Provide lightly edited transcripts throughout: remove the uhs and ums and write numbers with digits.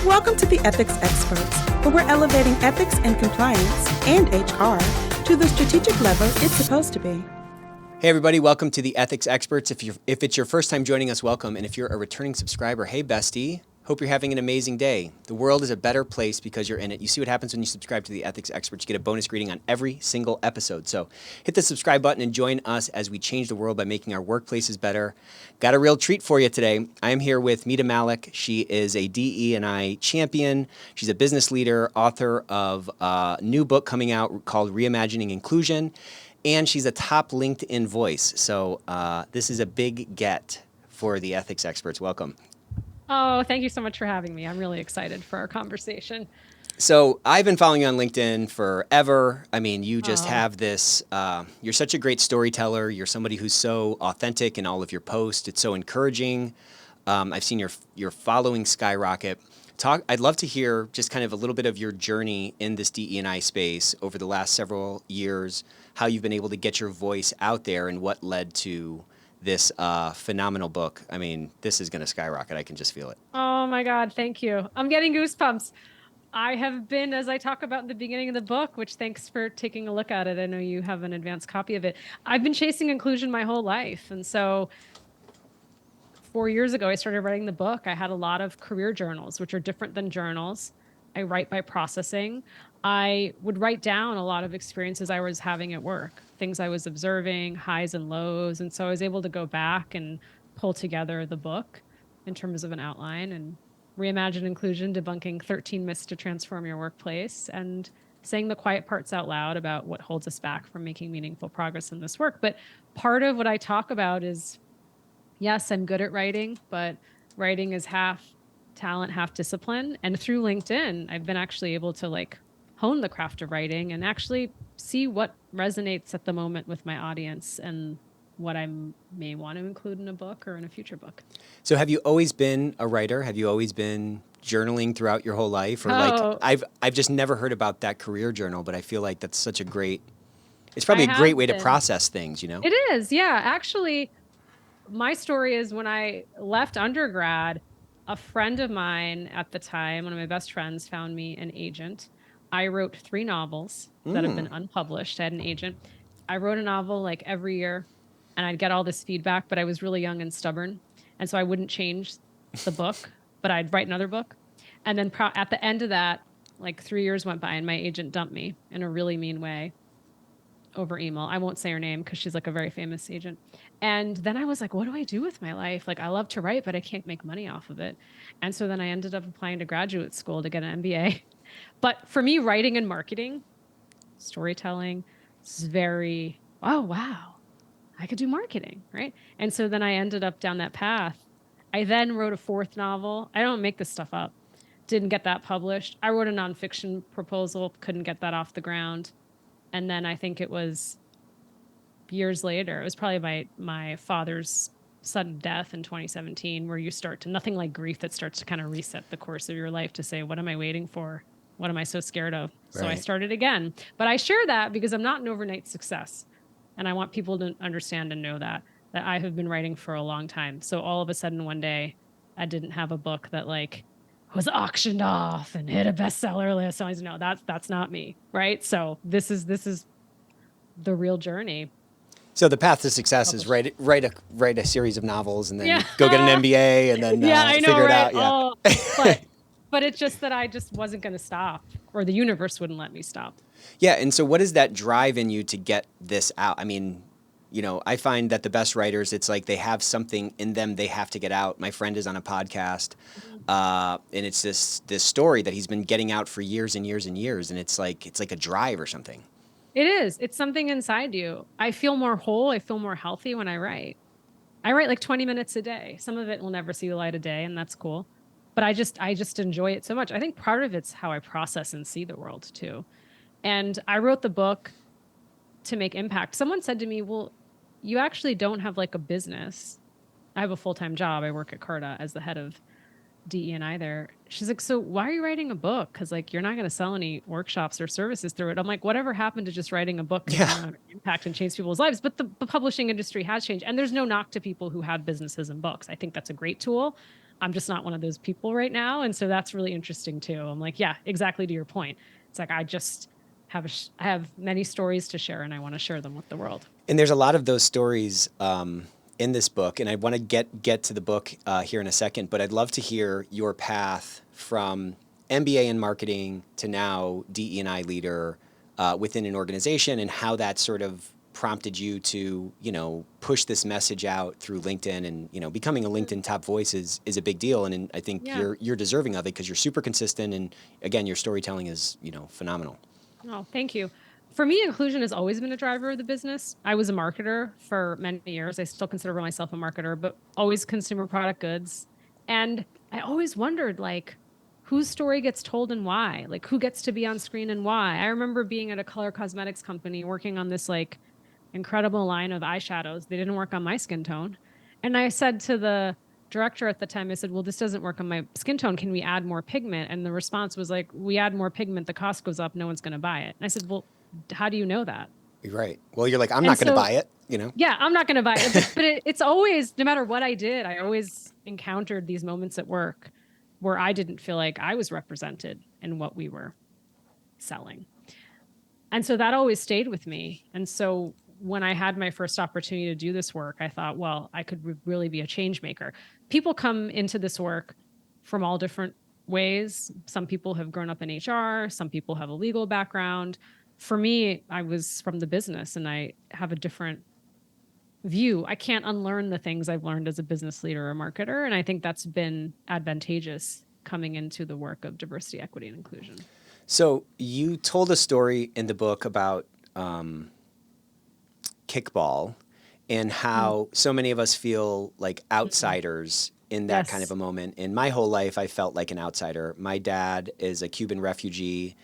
Welcome to the Ethics Experts, where we're elevating ethics and compliance and HR to the strategic level it's supposed to be. Hey everybody, welcome to the Ethics Experts. If it's your first time joining us, welcome. And if you're a returning subscriber, hey bestie, hope you're having an amazing day. The world is a better place because you're in it. You see what happens when you subscribe to the Ethics Experts. You get a bonus greeting on every single episode. So hit the subscribe button and join us as we change the world by making our workplaces better. Got a real treat for you today. I am here with Mita Mallick. She is a DE&I champion. She's a business leader, author of a new book coming out called Reimagining Inclusion. And she's a top LinkedIn voice. So this is a big get for the Ethics Experts. Welcome. Oh, thank you so much for having me. I'm really excited for our conversation. So I've been following you on LinkedIn forever. I mean, you just have this, you're such a great storyteller. You're somebody who's so authentic in all of your posts. It's so encouraging. I've seen your following skyrocket. I'd love to hear just kind of a little bit of your journey in this DE&I space over the last several years, how you've been able to get your voice out there and what led to this phenomenal book. I mean, this is going to skyrocket. I can just feel it. Oh my God, thank you. I'm getting goosebumps. I have been, as I talk about in the beginning of the book, which thanks for taking a look at it. I know you have an advanced copy of it. I've been chasing inclusion my whole life. And so 4 years ago, I started writing the book. I had a lot of career journals, which are different than journals. I write by processing. I would write down a lot of experiences I was having at work, things I was observing, highs and lows. And so I was able to go back and pull together the book in terms of an outline and Reimagine Inclusion, Debunking 13 Myths to Transform Your Workplace, and saying the quiet parts out loud about what holds us back from making meaningful progress in this work. But part of what I talk about is, yes, I'm good at writing, but writing is half talent, half discipline. And through LinkedIn, I've been actually able to hone the craft of writing and actually see what resonates at the moment with my audience and what I may want to include in a book or in a future book. So have you always been a writer? Have you always been journaling throughout your whole life? Or I've just never heard about that career journal, but I feel like that's such a great, it's probably a great way to process things, you know? It is, yeah. Actually, my story is when I left undergrad, a friend of mine at the time, one of my best friends, found me an agent. I wrote 3 novels that have been unpublished. I had an agent. I wrote a novel every year and I'd get all this feedback, but I was really young and stubborn. And so I wouldn't change the book, but I'd write another book. And then at the end of that, 3 years went by and my agent dumped me in a really mean way over email. I won't say her name because she's a very famous agent. And then I was like, what do I do with my life? I love to write, but I can't make money off of it. And so then I ended up applying to graduate school to get an MBA. But for me, writing and marketing, storytelling is very, oh, wow, I could do marketing, right? And so then I ended up down that path. I then wrote a 4th novel. I don't make this stuff up. Didn't get that published. I wrote a nonfiction proposal, couldn't get that off the ground. And then I think it was years later, it was probably my father's sudden death in 2017, where you start to, nothing like grief that starts to kind of reset the course of your life to say, what am I waiting for? What am I so scared of? So I started again. But I share that because I'm not an overnight success. And I want people to understand and know that I have been writing for a long time. So all of a sudden one day I didn't have a book that was auctioned off and hit a bestseller list. So I was, no, that's not me, right? So this is the real journey. So the path to success is write a series of novels and then go get an MBA and then figure it out. Yeah. Oh, but it's just that I just wasn't going to stop, or the universe wouldn't let me stop. Yeah, and so what is that drive in you to get this out? I mean, I find that the best writers, it's they have something in them they have to get out. My friend is on a podcast, and it's this story that he's been getting out for years and years and years, and it's like a drive or something. It is. It's something inside you. I feel more whole. I feel more healthy when I write. I write 20 minutes a day. Some of it will never see the light of day, and that's cool. But I just enjoy it so much. I think part of it's how I process and see the world too. And I wrote the book to make impact. Someone said to me, well, you actually don't have a business. I have a full-time job. I work at Carta as the head of DE&I there. She's like, so why are you writing a book? Because you're not going to sell any workshops or services through it. I'm like, whatever happened to just writing a book to impact and change people's lives? But the publishing industry has changed. And there's no knock to people who have businesses and books. I think that's a great tool. I'm just not one of those people right now. And so that's really interesting too. I'm like, yeah, exactly to your point. It's like, I just I have many stories to share and I want to share them with the world. And there's a lot of those stories in this book, and I want to get to the book here in a second, but I'd love to hear your path from MBA in marketing to now DE&I leader within an organization, and how that sort of prompted you to, push this message out through LinkedIn, and, becoming a LinkedIn top voice is a big deal. And I think you're deserving of it because you're super consistent. And again, your storytelling is, phenomenal. Oh, thank you. For me, inclusion has always been a driver of the business. I was a marketer for many years. I still consider myself a marketer, but always consumer product goods. And I always wondered, like, whose story gets told and why? Like, who gets to be on screen and why? I remember being at a color cosmetics company working on this, like, incredible line of eyeshadows. They didn't work on my skin tone. And I said to the director at the time, I said, well, this doesn't work on my skin tone. Can we add more pigment? And the response was like, we add more pigment, the cost goes up. No one's going to buy it. And I said, well, how do you know that? Right. Well, you're like, I'm not going to buy it, Yeah, I'm not going to buy it. But it's always, no matter what I did, I always encountered these moments at work where I didn't feel like I was represented in what we were selling. And so that always stayed with me. And so when I had my first opportunity to do this work, I thought, well, I could really be a change maker. People come into this work from all different ways. Some people have grown up in HR. Some people have a legal background. For me, I was from the business and I have a different view. I can't unlearn the things I've learned as a business leader or marketer. And I think that's been advantageous coming into the work of diversity, equity, and inclusion. So you told a story in the book about kickball and how so many of us feel like outsiders in that kind of a moment. In my whole life, I felt like an outsider. My dad is a Cuban refugee,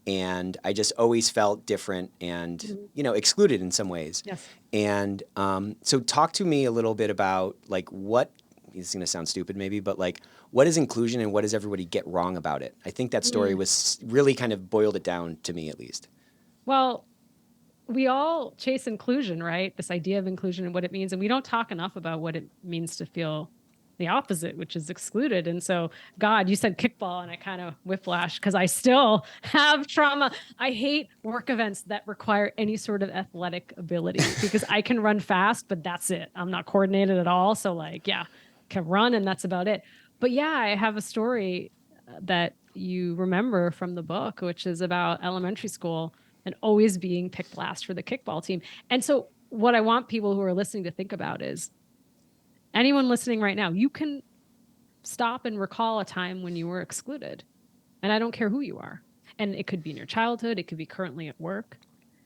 and I just always felt different and, excluded in some ways. Yes. And so talk to me a little bit about like what, this is going to sound stupid maybe, but like what is inclusion and what does everybody get wrong about it? I think that story was really kind of boiled it down to me at least. Well, we all chase inclusion, right? This idea of inclusion and what it means. And we don't talk enough about what it means to feel the opposite, which is excluded. And so, God, you said kickball and I kind of whiplash because I still have trauma. I hate work events that require any sort of athletic ability because I can run fast, but that's it. I'm not coordinated at all. So like, yeah, can run and that's about it. But yeah, I have a story that you remember from the book, which is about elementary school and always being picked last for the kickball team. And so what I want people who are listening to think about is anyone listening right now, you can stop and recall a time when you were excluded. And I don't care who you are. And it could be in your childhood. It could be currently at work.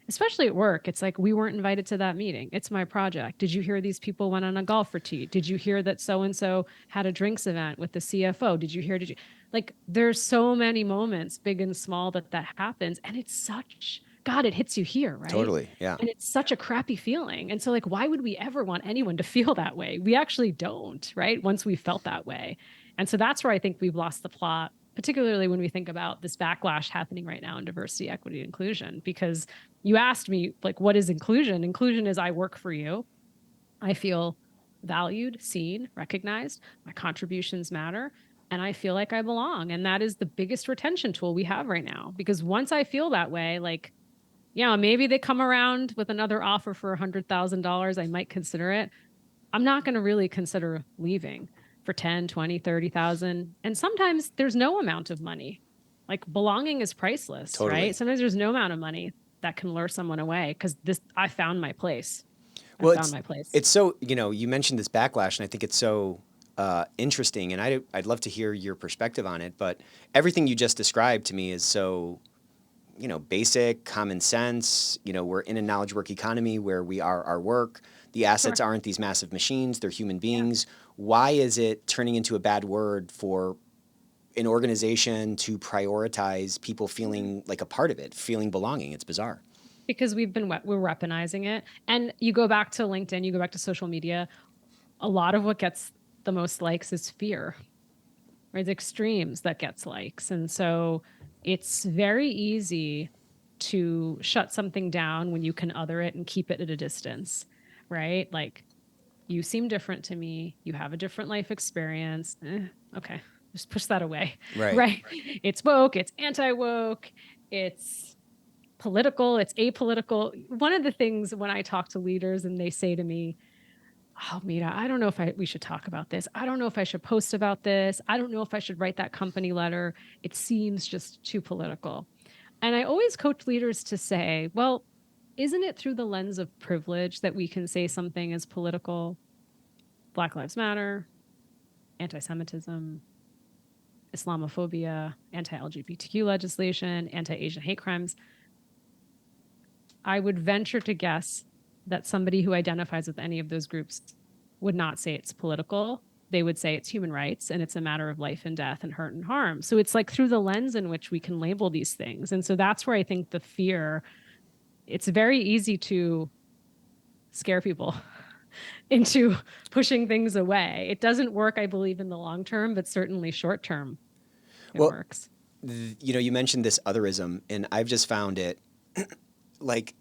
Especially at work, it's like, we weren't invited to that meeting. It's my project. Did you hear these people went on a golf retreat? Did you hear that so-and-so had a drinks event with the CFO? Did you like, there's so many moments, big and small, that happens. And it's such, God, it hits you here, right? Totally, yeah. And it's such a crappy feeling. And so like, why would we ever want anyone to feel that way? We actually don't, right? Once we felt that way. And so that's where I think we've lost the plot, particularly when we think about this backlash happening right now in diversity, equity, and inclusion. Because you asked me, like, what is inclusion? Inclusion is I work for you. I feel valued, seen, recognized. My contributions matter. And I feel like I belong. And that is the biggest retention tool we have right now. Because once I feel that way, like, yeah, maybe they come around with another offer for $100,000. I might consider it. I'm not going to really consider leaving for 10, 20, 30,000. And sometimes there's no amount of money. Like, belonging is priceless, right? Sometimes there's no amount of money that can lure someone away because I found my place. It's so, you mentioned this backlash, and I think it's so interesting, and I'd love to hear your perspective on it. But everything you just described to me is so, basic, common sense. We're in a knowledge work economy where we are our work. The assets aren't these massive machines. They're human beings. Yeah. Why is it turning into a bad word for an organization to prioritize people feeling like a part of it, feeling belonging? It's bizarre. Because we're weaponizing it. And you go back to LinkedIn, you go back to social media, a lot of what gets the most likes is fear, right? The extremes that gets likes. And so it's very easy to shut something down when you can other it and keep it at a distance, right? Like, you seem different to me. You have a different life experience. Okay, just push that away. Right. Right. It's woke, it's anti-woke, it's political, it's apolitical. One of the things when I talk to leaders and they say to me, oh, Mita, I don't know if we should talk about this. I don't know if I should post about this. I don't know if I should write that company letter. It seems just too political. And I always coach leaders to say, well, isn't it through the lens of privilege that we can say something is political? Black Lives Matter, anti-Semitism, Islamophobia, anti-LGBTQ legislation, anti-Asian hate crimes. I would venture to guess that somebody who identifies with any of those groups would not say it's political. They would say it's human rights and it's a matter of life and death and hurt and harm. So it's like through the lens in which we can label these things. And so that's where I think the fear, it's very easy to scare people into pushing things away. It doesn't work, I believe, in the long term, but certainly short term, it works. You mentioned this otherism, and I've just found it like,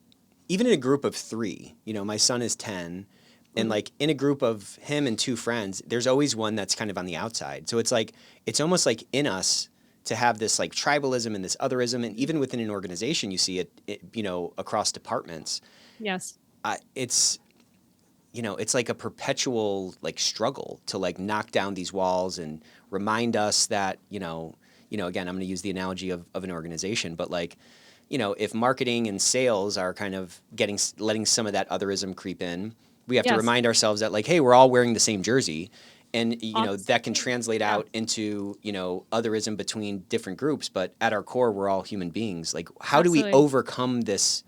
even in a group of 3, my son is 10, and like in a group of him and 2 friends, there's always one that's kind of on the outside. So it's almost like in us to have this like tribalism and this otherism, and even within an organization, you see it across departments. Yes. It's like a perpetual like struggle to like knock down these walls and remind us that, again, I'm going to use the analogy of an organization, but like, if marketing and sales are kind of letting some of that otherism creep in, we have to remind ourselves that like, hey, we're all wearing the same jersey. And, that can translate out into, otherism between different groups. But at our core, we're all human beings. Like, how do we overcome this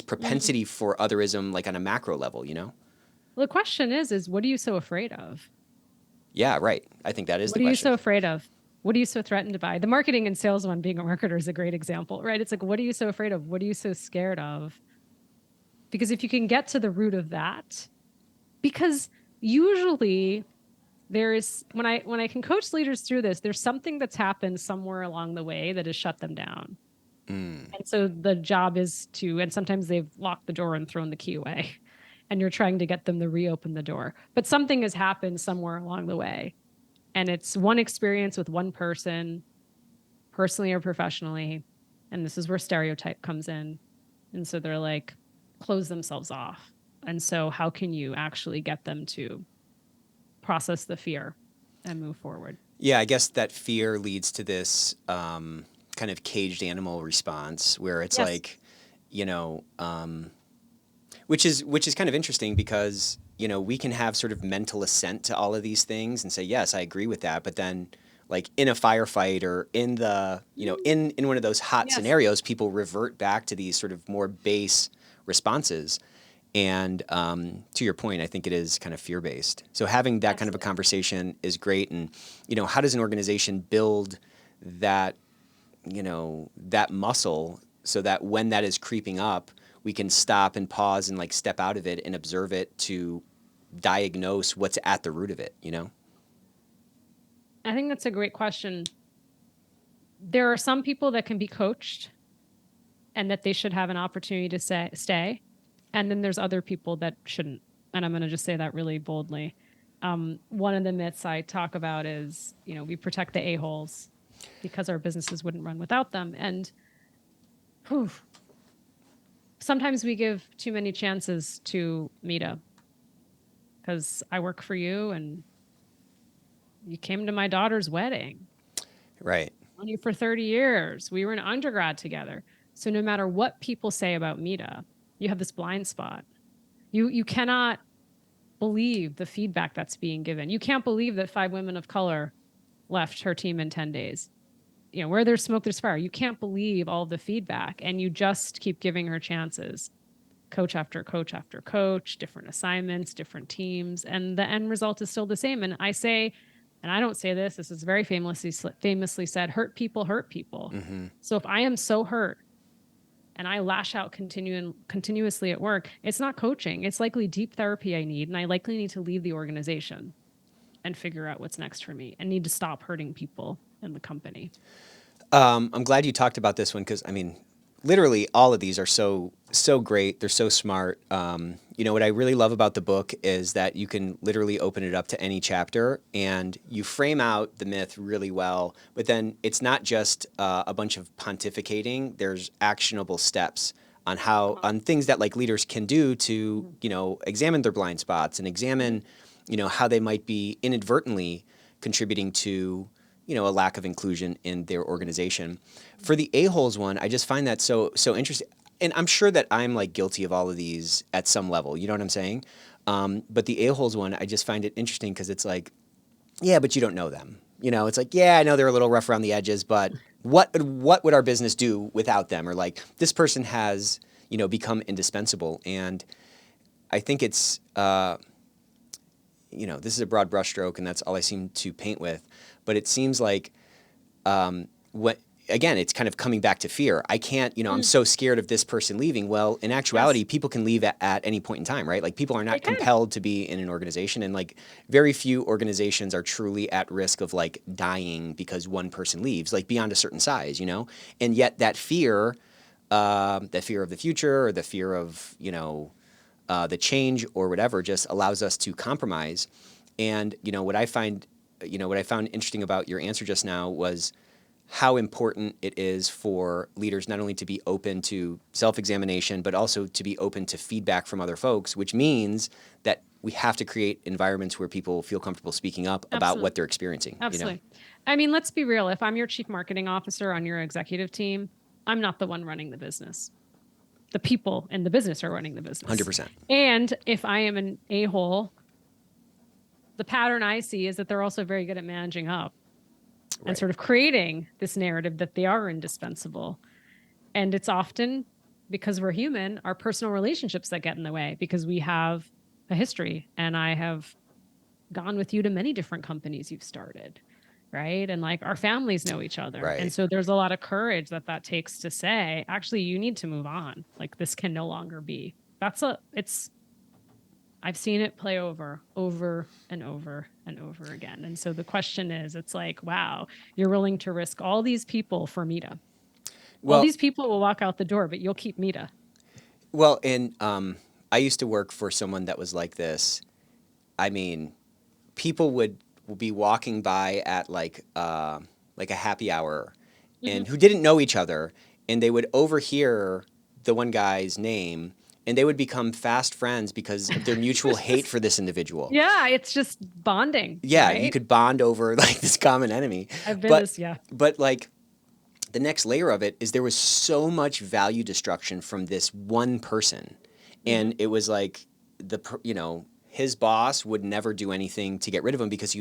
propensity for otherism, like on a macro level, Well, the question is what are you so afraid of? Yeah, right. I think that is the question. What are you so afraid of? What are you so threatened by? The marketing and sales one, being a marketer, is a great example, right? It's like, what are you so afraid of? What are you so scared of? Because if you can get to the root of that, because usually there is, when I can coach leaders through this, there's something that's happened somewhere along the way that has shut them down. And so the job is and sometimes they've locked the door and thrown the key away, and you're trying to get them to reopen the door. But something has happened somewhere along the way. And it's one experience with one person, personally or professionally. And this is where stereotype comes in. And so they're like, close themselves off. And so how can you actually get them to process the fear and move forward? Yeah, I guess that fear leads to this kind of caged animal response where it's like, which is kind of interesting because we can have sort of mental assent to all of these things and say, yes, I agree with that. But then like in a firefight or in the, in one of those hot scenarios, people revert back to these sort of more base responses. And to your point, I think it is kind of fear-based. So having that kind of a conversation is great. And, how does an organization build that, that muscle so that when that is creeping up, we can stop and pause and like step out of it and observe it to diagnose what's at the root of it, I think that's a great question. There are some people that can be coached and that they should have an opportunity to stay. And then there's other people that shouldn't. And I'm going to just say that really boldly. One of the myths I talk about is, we protect the a-holes because our businesses wouldn't run without them. And sometimes we give too many chances to Mita because I work for you and you came to my daughter's wedding. Right. Known you for 30 years. We were in undergrad together. So no matter what people say about Mita, you have this blind spot. You cannot believe the feedback that's being given. You can't believe that 5 women of color left her team in 10 days. Where there's smoke, there's fire. You can't believe all the feedback, and you just keep giving her chances. Coach after coach after coach, different assignments, different teams, and the end result is still the same. And I say, and I don't say this is very famously said, hurt people hurt people. Mm-hmm. So if I am so hurt and I lash out continuously at work, it's not coaching. It's likely deep therapy I need, and I likely need to leave the organization and figure out what's next for me and need to stop hurting people in the company. I'm glad you talked about this one because, literally all of these are so great. They're so smart. What I really love about the book is that you can literally open it up to any chapter and you frame out the myth really well. But then it's not just a bunch of pontificating. There's actionable steps on things that like leaders can do to examine their blind spots and examine how they might be inadvertently contributing to a lack of inclusion in their organization. For the a-holes one, I just find that so interesting. And I'm sure that I'm like guilty of all of these at some level. You know what I'm saying? But the a-holes one, I just find it interesting because it's like, yeah, but you don't know them. It's like, yeah, I know they're a little rough around the edges, but what would our business do without them? Or like this person has, become indispensable. And I think it's, this is a broad brushstroke and that's all I seem to paint with. But it seems like again, it's kind of coming back to fear. I can't, I'm so scared of this person leaving. Well, in actuality, people can leave at any point in time, right? Like people are not compelled to be in an organization, and like very few organizations are truly at risk of like dying because one person leaves, like beyond a certain size, And yet that fear of the future or the fear of, the change or whatever just allows us to compromise. And, what I found interesting about your answer just now was how important it is for leaders not only to be open to self-examination, but also to be open to feedback from other folks, which means that we have to create environments where people feel comfortable speaking up about what they're experiencing. Absolutely. I mean, let's be real. If I'm your chief marketing officer on your executive team, I'm not the one running the business. The people in the business are running the business. 100%. And if I am an a-hole, the pattern I see is that they're also very good at managing up. And sort of creating this narrative that they are indispensable. And it's often, because we're human, our personal relationships that get in the way, because we have a history. And I have gone with you to many different companies you've started, right? And like our families know each other. Right. And so there's a lot of courage that takes to say, actually, you need to move on. Like this can no longer be. I've seen it play over and over and over again. And so the question is, it's like, wow, you're willing to risk all these people for Mita. Well, all these people will walk out the door, but you'll keep Mita. Well, and I used to work for someone that was like this. I mean, people would be walking by at like a happy hour and who didn't know each other, and they would overhear the one guy's name, and they would become fast friends because of their mutual hate for this individual. Yeah, it's just bonding. Yeah, right? You could bond over like this common enemy. But like the next layer of it is there was so much value destruction from this one person. And it was like his boss would never do anything to get rid of him because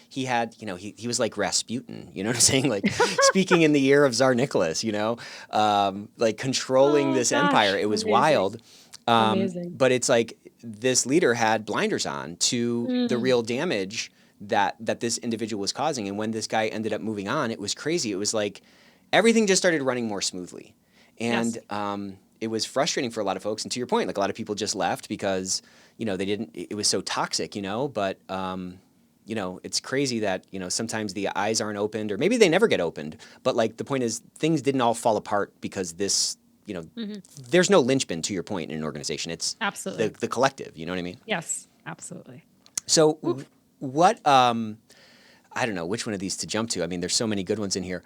he had, he was like Rasputin, you know what I'm saying? Like speaking in the ear of Tsar Nicholas, like controlling this empire. It was wild. Amazing. But it's like this leader had blinders on to the real damage that this individual was causing. And when this guy ended up moving on, it was crazy. It was like everything just started running more smoothly. And it was frustrating for a lot of folks. And to your point, like a lot of people just left because it was so toxic, but, it's crazy that, sometimes the eyes aren't opened or maybe they never get opened. But like the point is things didn't all fall apart because this, there's no linchpin to your point in an organization. It's absolutely the collective, you know what I mean? Yes, absolutely. So what, I don't know which one of these to jump to. I mean, there's so many good ones in here.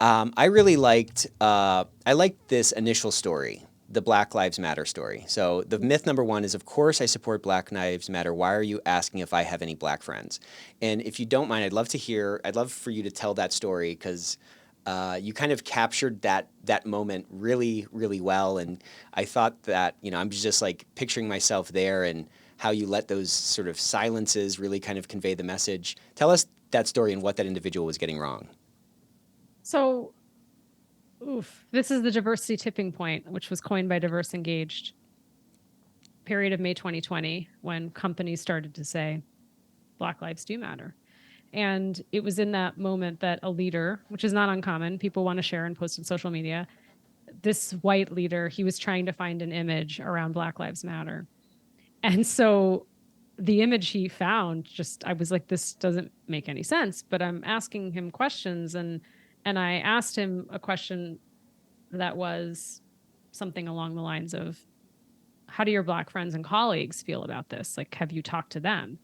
I really liked this initial story, the Black Lives Matter story. So the myth number one is, of course, I support Black Lives Matter. Why are you asking if I have any black friends? And if you don't mind, I'd love for you to tell that story because you kind of captured that moment really, really well. And I thought that, I'm just like picturing myself there and how you let those sort of silences really kind of convey the message. Tell us that story and what that individual was getting wrong. So, this is the diversity tipping point, which was coined by Diverse Engaged, period of May 2020, when companies started to say, Black lives do matter. And it was in that moment that a leader, which is not uncommon, people want to share and post on social media, this white leader, he was trying to find an image around Black Lives Matter. And so the image he found, I was like, this doesn't make any sense, but I'm asking him questions and I asked him a question that was something along the lines of, how do your Black friends and colleagues feel about this? Like, have you talked to them?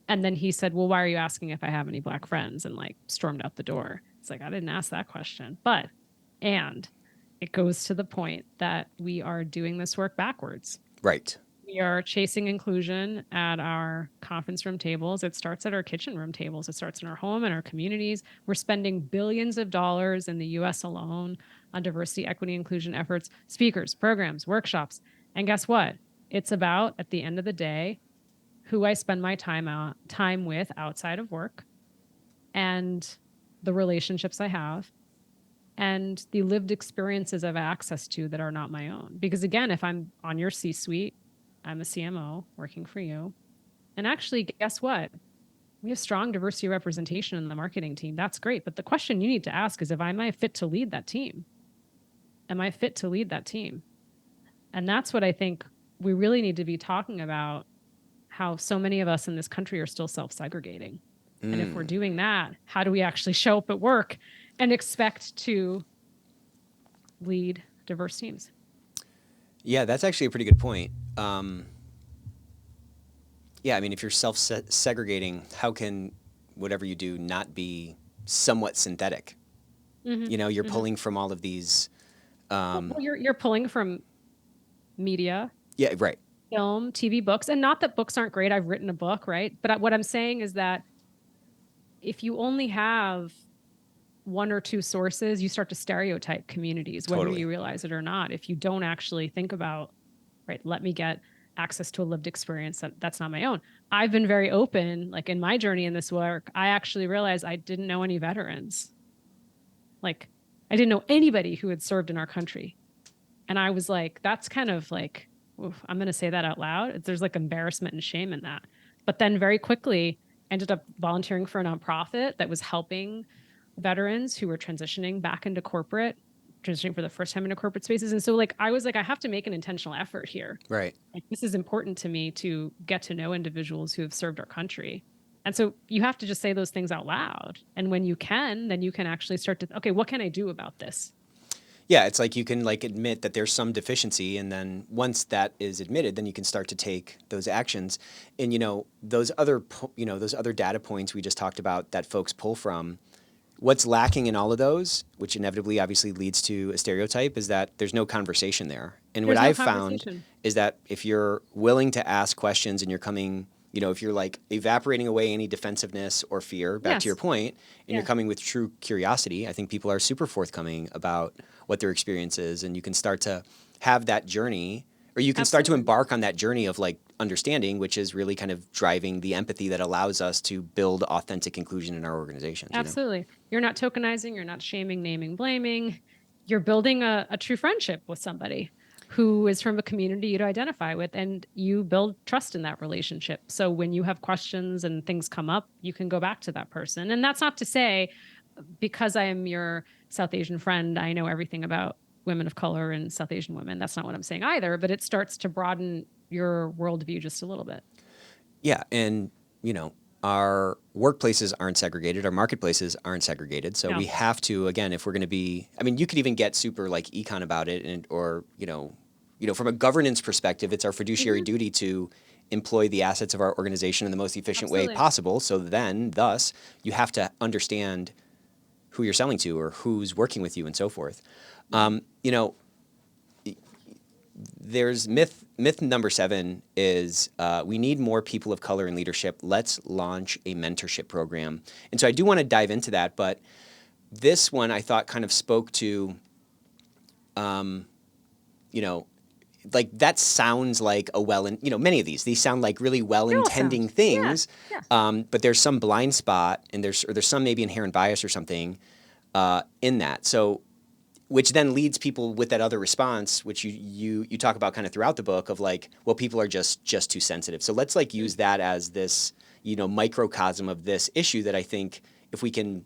And then he said, well, why are you asking if I have any Black friends? And like stormed out the door. It's like, I didn't ask that question. And it goes to the point that we are doing this work backwards. Right. We are chasing inclusion at our conference room tables. It starts at our kitchen room tables. It starts in our home and our communities. We're spending billions of dollars in the US alone on diversity, equity, inclusion efforts, speakers, programs, workshops. And guess what? It's about, at the end of the day, who I spend my time with outside of work, and the relationships I have, and the lived experiences I have access to that are not my own. Because again, if I'm on your C-suite, I'm a CMO working for you. And actually, guess what? We have strong diversity representation in the marketing team. That's great. But the question you need to ask is, am I fit to lead that team? Am I fit to lead that team? And that's what I think we really need to be talking about, how so many of us in this country are still self-segregating. And if we're doing that, how do we actually show up at work and expect to lead diverse teams? Yeah, that's actually a pretty good point. Yeah, I mean, if you're self-segregating, how can whatever you do not be somewhat synthetic? Mm-hmm. You're pulling from all of these. Well, you're pulling from media. Yeah, right. Film, TV, books. And not that books aren't great. I've written a book, right? But what I'm saying is that if you only have one or two sources, you start to stereotype communities, whether you realize it or not. If you don't actually think about, right, let me get access to a lived experience that's not my own. I've been very open, like in my journey in this work, I actually realized I didn't know any veterans. Like, I didn't know anybody who had served in our country. And I was like, that's kind of like, oof, I'm going to say that out loud. There's like embarrassment and shame in that. But then very quickly ended up volunteering for a nonprofit that was helping veterans who were transitioning back into corporate, transitioning for the first time into corporate spaces. And so like, I was like, I have to make an intentional effort here. Right. Like, this is important to me to get to know individuals who have served our country. And so you have to just say those things out loud. And when you can, then you can actually start to, okay, what can I do about this? Yeah, it's like you can like admit that there's some deficiency, and then once that is admitted, then you can start to take those actions. And those other data points we just talked about that folks pull from, what's lacking in all of those, which inevitably obviously leads to a stereotype, is that there's no conversation there. And what I've found is that if you're willing to ask questions and you're coming, if you're like evaporating away any defensiveness or fear, back to your point, and you're coming with true curiosity, I think people are super forthcoming about what their experience is, and you can start to have that journey, or you can start to embark on that journey of like understanding, which is really kind of driving the empathy that allows us to build authentic inclusion in our organizations. Absolutely. You're not tokenizing, you're not shaming, naming, blaming. You're building a true friendship with somebody who is from a community you'd identify with, and you build trust in that relationship. So when you have questions and things come up, you can go back to that person. And that's not to say, because I am your South Asian friend, I know everything about women of color and South Asian women. That's not what I'm saying either, but it starts to broaden your worldview just a little bit. Yeah. And, our workplaces aren't segregated. Our marketplaces aren't segregated. So we have to, again, if we're going to be, I mean, you could even get super like econ about it, or, from a governance perspective, it's our fiduciary duty to employ the assets of our organization in the most efficient way possible. So then, thus, you have to understand who you're selling to or who's working with you and so forth. There's myth number 7 is we need more people of color in leadership. Let's launch a mentorship program. And so I do want to dive into that, but this one I thought kind of spoke to, like that sounds like many of these sound like really well-intending things, but there's some blind spot, and there's some maybe inherent bias or something in that. So, which then leads people with that other response, which you talk about kind of throughout the book, of like, well, people are just too sensitive. So let's like use that as this, microcosm of this issue that I think if we can,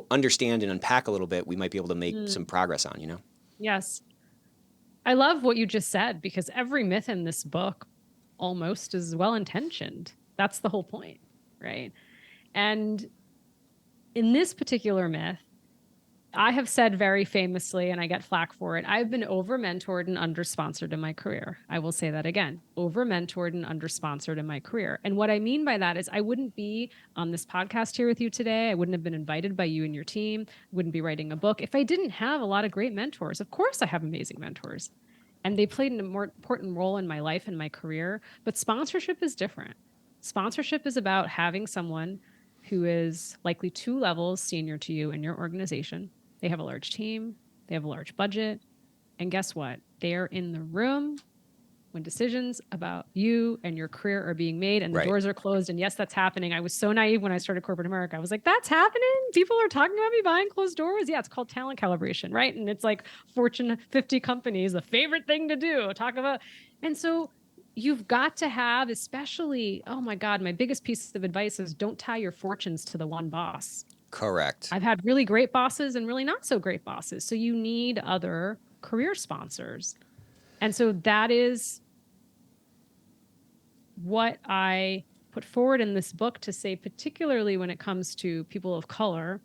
understand and unpack a little bit, we might be able to make some progress on, Yes. I love what you just said, because every myth in this book almost is well-intentioned. That's the whole point, right? And in this particular myth, I have said very famously, and I get flack for it, I've been over-mentored and under-sponsored in my career. I will say that again, over-mentored and under-sponsored in my career. And what I mean by that is I wouldn't be on this podcast here with you today. I wouldn't have been invited by you and your team. Wouldn't be writing a book if I didn't have a lot of great mentors. Of course, I have amazing mentors. And they played a more important role in my life and my career. But sponsorship is different. Sponsorship is about having someone who is likely 2 levels senior to you in your organization. They have a large team, they have a large budget, and guess what? They're in the room when decisions about you and your career are being made and the doors are closed. And yes, that's happening. I was so naive when I started corporate America. I was like, that's happening? People are talking about me behind closed doors? Yeah, it's called talent calibration, right? And it's like Fortune 50 companies, the favorite thing to do, talk about. And so you've got to have, especially, oh my God, my biggest piece of advice is don't tie your fortunes to the one boss. Correct. I've had really great bosses and really not so great bosses. So you need other career sponsors. And so that is what I put forward in this book to say, particularly when it comes to people of color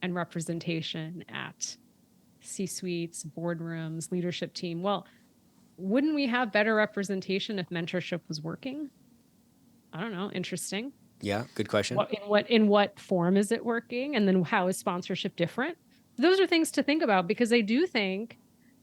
and representation at C-suites, boardrooms, leadership team. Well, wouldn't we have better representation if mentorship was working? I don't know. Interesting. Yeah, good question. In what form is it working? And then how is sponsorship different? Those are things to think about because I do think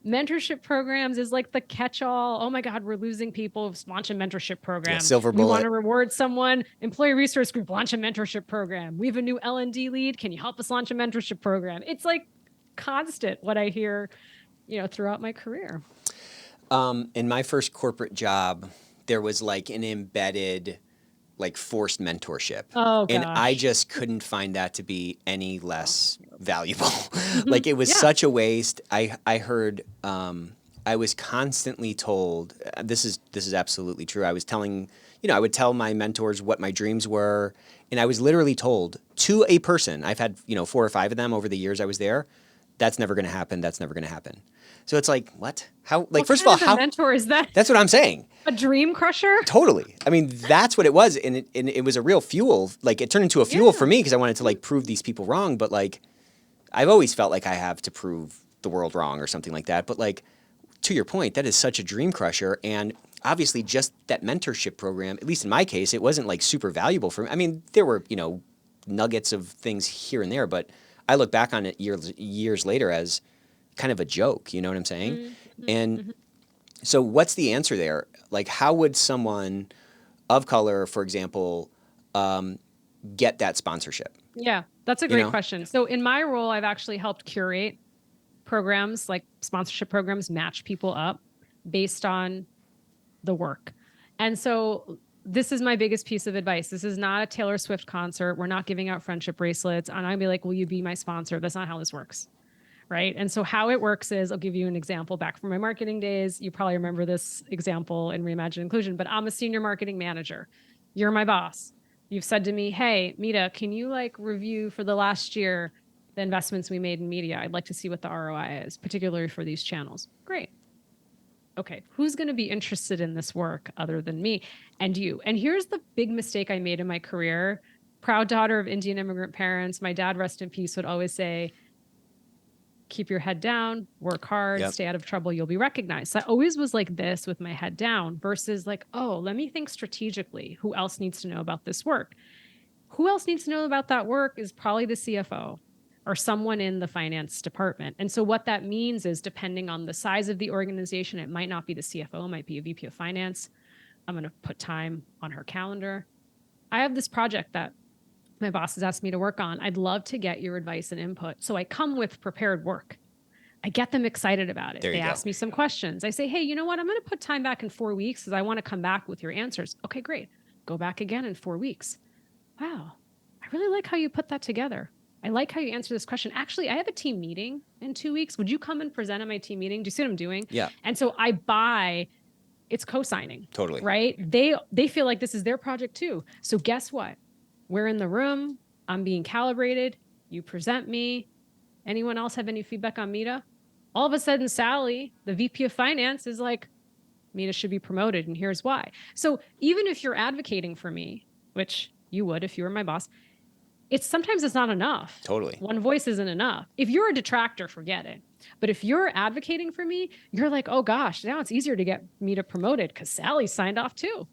mentorship programs is like the catch-all. Oh my God, we're losing people. Launch a mentorship program. Yeah, silver bullet. We want to reward someone. Employee resource group, launch a mentorship program. We have a new L&D lead. Can you help us launch a mentorship program? It's like constant what I hear, throughout my career. In my first corporate job, there was like an embedded forced mentorship. Oh, and gosh. I just couldn't find that to be any less valuable. It was such a waste. I heard, I was constantly told, this is absolutely true. I was telling, I would tell my mentors what my dreams were. And I was literally told to a person, I've had, 4 or 5 of them over the years I was there, that's never going to happen. That's never going to happen. So it's like, what? How? First of all, how mentor is that? That's what I'm saying. A dream crusher? Totally. I mean, that's what it was, and it was a real fuel. It turned into a fuel for me because I wanted to prove these people wrong. But I've always felt like I have to prove the world wrong or something like that. But to your point, that is such a dream crusher, and obviously just that mentorship program. At least in my case, it wasn't super valuable for me. I mean, there were nuggets of things here and there, but I look back on it years later as kind of a joke, you know what I'm saying? Mm-hmm. And so what's the answer there? How would someone of color, for example, get that sponsorship? Yeah, that's a great question. So in my role, I've actually helped curate programs, sponsorship programs, match people up based on the work. And so this is my biggest piece of advice. This is not a Taylor Swift concert. We're not giving out friendship bracelets. And I'd be like, will you be my sponsor? That's not how this works. Right. And so how it works is, I'll give you an example back from my marketing days. You probably remember this example in Reimagine Inclusion, but I'm a senior marketing manager. You're my boss. You've said to me, hey, Mita, can you review for the last year the investments we made in media? I'd like to see what the ROI is, particularly for these channels. Great. Okay, who's going to be interested in this work other than me and you? And here's the big mistake I made in my career. Proud daughter of Indian immigrant parents. My dad, rest in peace, would always say, keep your head down, work hard, stay out of trouble, you'll be recognized. So I always was like this with my head down versus oh, let me think strategically. Who else needs to know about this work? Who else needs to know about that work is probably the CFO or someone in the finance department. And so what that means is, depending on the size of the organization, it might not be the CFO, it might be a VP of finance. I'm going to put time on her calendar. I have this project that my boss has asked me to work on. I'd love to get your advice and input. So I come with prepared work. I get them excited about it. They ask me some questions. I say, hey, you know what? I'm going to put time back in 4 weeks because I want to come back with your answers. Okay, great. Go back again in 4 weeks. Wow. I really like how you put that together. I like how you answer this question. Actually, I have a team meeting in 2 weeks. Would you come and present at my team meeting? Do you see what I'm doing? Yeah. And so I buy, it's co-signing. Totally. Right? They feel like this is their project too. So guess what? We're in the room. I'm being calibrated. You present me. Anyone else have any feedback on Mita? All of a sudden, Sally, the VP of finance, is like, Mita should be promoted, and here's why. So even if you're advocating for me, which you would if you were my boss, sometimes it's not enough. Totally. One voice isn't enough. If you're a detractor, forget it. But if you're advocating for me, you're like, oh gosh, now it's easier to get Mita promoted because Sally signed off too.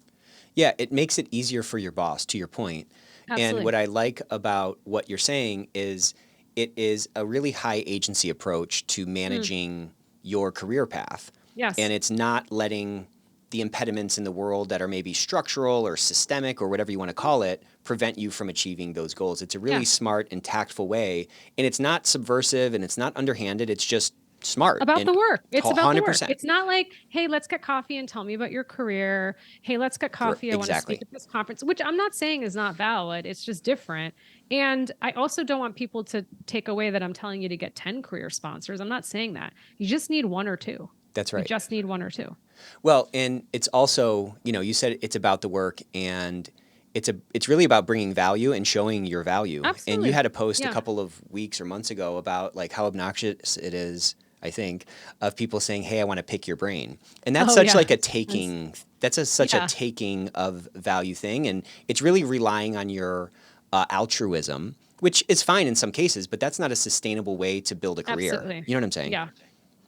Yeah, it makes it easier for your boss, to your point. Absolutely. And what I like about what you're saying is it is a really high agency approach to managing your career path. Yes. And it's not letting the impediments in the world that are maybe structural or systemic or whatever you want to call it prevent you from achieving those goals. It's a really smart and tactful way. And it's not subversive and it's not underhanded. It's just smart. About the work. It's about the work. 100%. It's not like, hey, let's get coffee and tell me about your career. Hey, let's get coffee. I want to speak at this conference, which I'm not saying is not valid. It's just different. And I also don't want people to take away that I'm telling you to get 10 career sponsors. I'm not saying that. You just need one or two. That's right. You just need one or two. Well, and it's also, you said it's about the work, and it's really about bringing value and showing your value. Absolutely. And you had a post a couple of weeks or months ago about like how obnoxious it is, I think, of people saying, "Hey, I want to pick your brain," and that's like a taking. That's such a taking of value thing, and it's really relying on your altruism, which is fine in some cases, but that's not a sustainable way to build a career. Absolutely. You know what I'm saying? Yeah.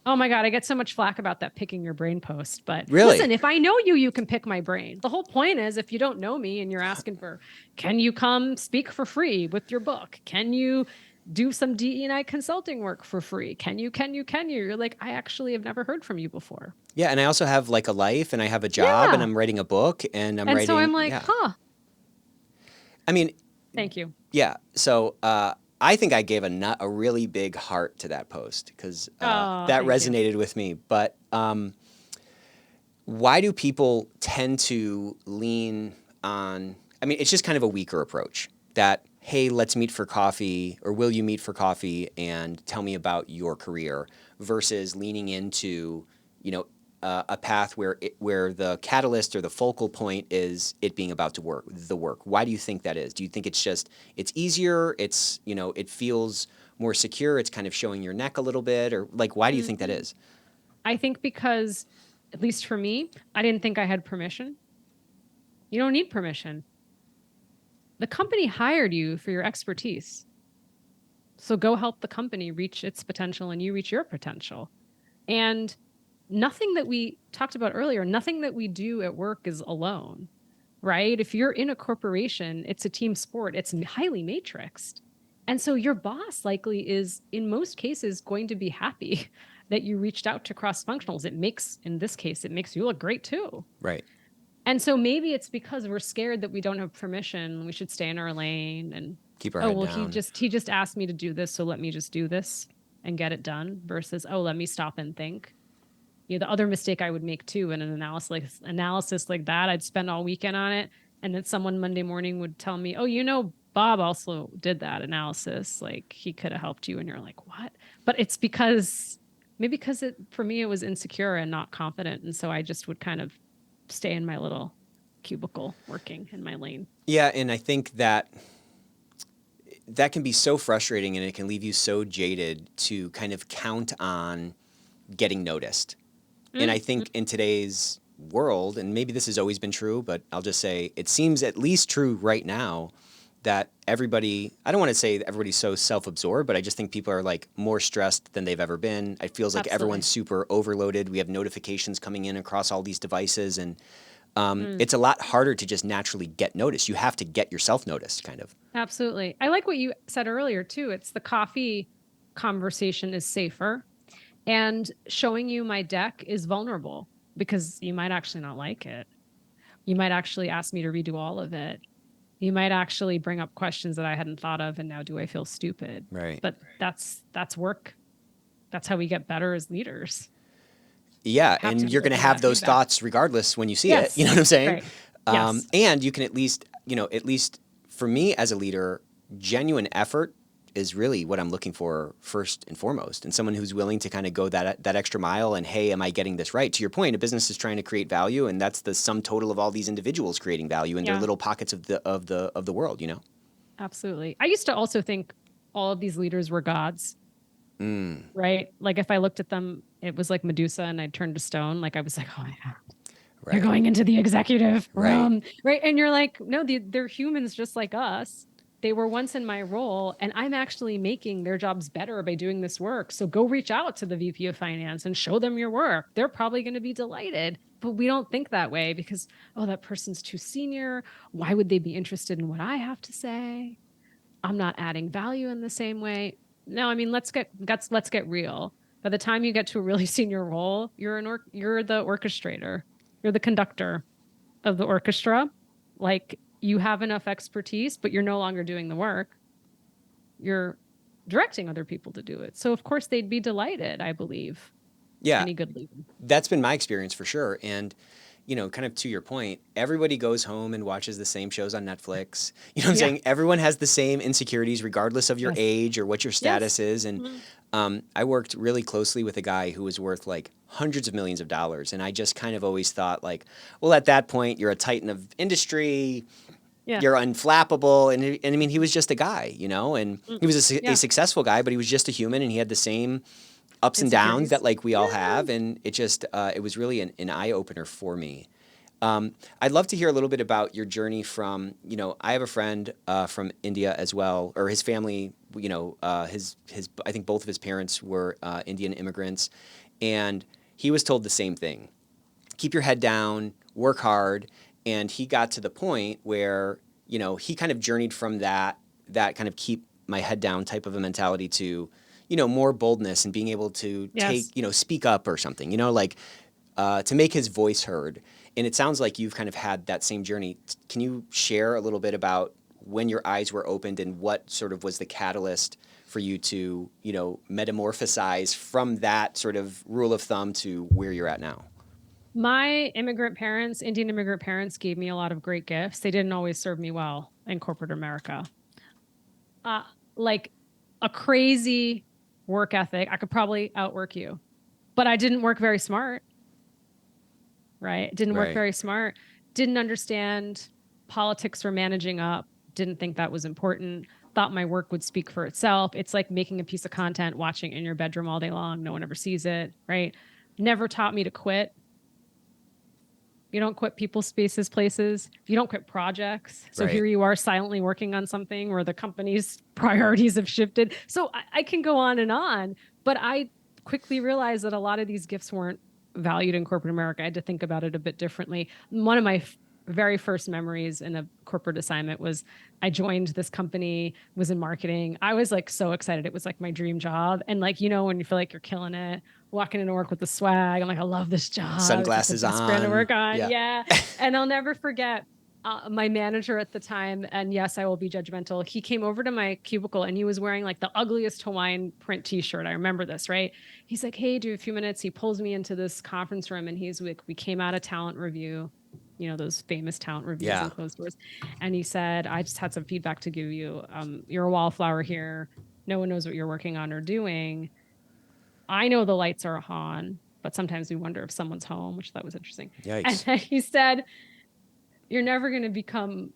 Oh my God, I get so much flack about that picking your brain post. But really? Listen, if I know you, you can pick my brain. The whole point is if you don't know me and you're asking for, can you come speak for free with your book? Can you do some DE&I consulting work for free? Can you? You're like, I actually have never heard from you before. Yeah, and I also have like a life and I have a job and I'm writing a book and I'm writing. And so I'm like, I mean. Thank you. Yeah. So, I think I gave a really big heart to that post because that resonated with me. But why do people tend to lean on? I mean, it's just kind of a weaker approach that, hey, let's meet for coffee, or will you meet for coffee and tell me about your career, versus leaning into, a path where the catalyst or the focal point is it being about the work. Why do you think that is? Do you think it's easier? It's, it feels more secure. It's kind of showing your neck a little bit, or like, why do you think that is? I think because, at least for me, I didn't think I had permission. You don't need permission. The company hired you for your expertise. So go help the company reach its potential and you reach your potential. And nothing that we talked about earlier, nothing that we do at work is alone, right? If you're in a corporation, it's a team sport. It's highly matrixed. And so your boss likely is, in most cases, going to be happy that you reached out to cross-functionals. In this case, it makes you look great too. Right. And so maybe it's because we're scared that we don't have permission. We should stay in our lane and keep our head down. He just asked me to do this, so let me just do this and get it done, versus, let me stop and think. The other mistake I would make too in an analysis like that, I'd spend all weekend on it, and then someone Monday morning would tell me, Bob also did that analysis. Like, he could have helped you, and you're like, what? But it's because for me it was insecure and not confident, and so I just would kind of stay in my little cubicle working in my lane. Yeah, and I think that can be so frustrating, and it can leave you so jaded to kind of count on getting noticed. And I think in today's world, and maybe this has always been true, but I'll just say it seems at least true right now that everybody, I don't want to say that everybody's so self-absorbed, but I just think people are like more stressed than they've ever been. It feels like everyone's super overloaded. We have notifications coming in across all these devices, and it's a lot harder to just naturally get noticed. You have to get yourself noticed, kind of. Absolutely. I like what you said earlier too. It's the coffee conversation is safer. And showing you my deck is vulnerable because you might actually not like it. You might actually ask me to redo all of it. You might actually bring up questions that I hadn't thought of, and now do I feel stupid? Right. But that's work. That's how we get better as leaders. Yeah, and you're going to have those thoughts regardless when you see it. You know what I'm saying? Right. Yes. And you can at least for me as a leader, genuine effort is really what I'm looking for first and foremost. And someone who's willing to kind of go that extra mile and, hey, am I getting this right? To your point, a business is trying to create value, and that's the sum total of all these individuals creating value in their little pockets of the world, Absolutely. I used to also think all of these leaders were gods. Right? Like if I looked at them, it was like Medusa and I'd turn to stone. Like I was like, oh my God. Right. You're going into the executive realm. Right. And you're like, no, they're humans just like us. they were once in my role and I'm actually making their jobs better by doing this work. So go reach out to the VP of finance and show them your work. They're probably going to be delighted. But we don't think that way because, oh, that person's too senior. Why would they be interested in what I have to say? I'm not adding value in the same way. No, I mean, let's get real. By the time you get to a really senior role, you're the orchestrator. You're the conductor of the orchestra. Like, you have enough expertise, but you're no longer doing the work. You're directing other people to do it. So of course they'd be delighted, I believe. Yeah. Any good leader. That's been my experience for sure. And, you know, kind of to your point, everybody goes home and watches the same shows on Netflix. You know what I'm saying? Everyone has the same insecurities regardless of your age or what your status is. And I worked really closely with a guy who was worth like hundreds of millions of dollars. And I just kind of always thought like, well, at that point, you're a titan of industry. You're unflappable. And I mean, he was just a guy, you know, and he was a successful guy, but he was just a human and he had the same ups and downs that like we all have. And it just, it was really an eye opener for me. I'd love to hear a little bit about your journey from, you know, I have a friend from India as well, or his family, you know, his I think both of his parents were Indian immigrants. And he was told the same thing. Keep your head down, work hard. And he got to the point where, you know, he kind of journeyed from that kind of keep my head down type of a mentality to, you know, more boldness and being able to take, you know, speak up or something, you know, like to make his voice heard. And it sounds like you've kind of had that same journey. Can you share a little bit about when your eyes were opened and what sort of was the catalyst for you to, you know, metamorphosize from that sort of rule of thumb to where you're at now? My Indian immigrant parents gave me a lot of great gifts. They didn't always serve me well in corporate America. Like a crazy work ethic. I could probably outwork you, but I didn't work very smart. Right? Didn't work very smart. Didn't understand politics or managing up. Didn't think that was important. Thought my work would speak for itself. It's like making a piece of content, watching in your bedroom all day long. No one ever sees it. Right? Never taught me to quit. You don't quit people, spaces, places. You don't quit projects. So here you are silently working on something where the company's priorities have shifted. So I can go on, but I quickly realized that a lot of these gifts weren't valued in corporate America. I had to think about it a bit differently. One of my very first memories in a corporate assignment was I joined this company, was in marketing. I was like so excited. It was like my dream job. And like, you know, when you feel like you're killing it, walking into work with the swag, I'm like, I love this job. Sunglasses it's on. Brand to work on. Yeah. And I'll never forget my manager at the time. And yes, I will be judgmental. He came over to my cubicle and he was wearing like the ugliest Hawaiian print t-shirt. I remember this, right? He's like, hey, do you have a few minutes? He pulls me into this conference room and he's like, we came out of talent review, you know, those famous talent reviews and closed doors. And he said, I just had some feedback to give you. You're a wallflower here. No one knows what you're working on or doing. I know the lights are on, but sometimes we wonder if someone's home, which that was interesting. Yikes. And he said, you're never going to become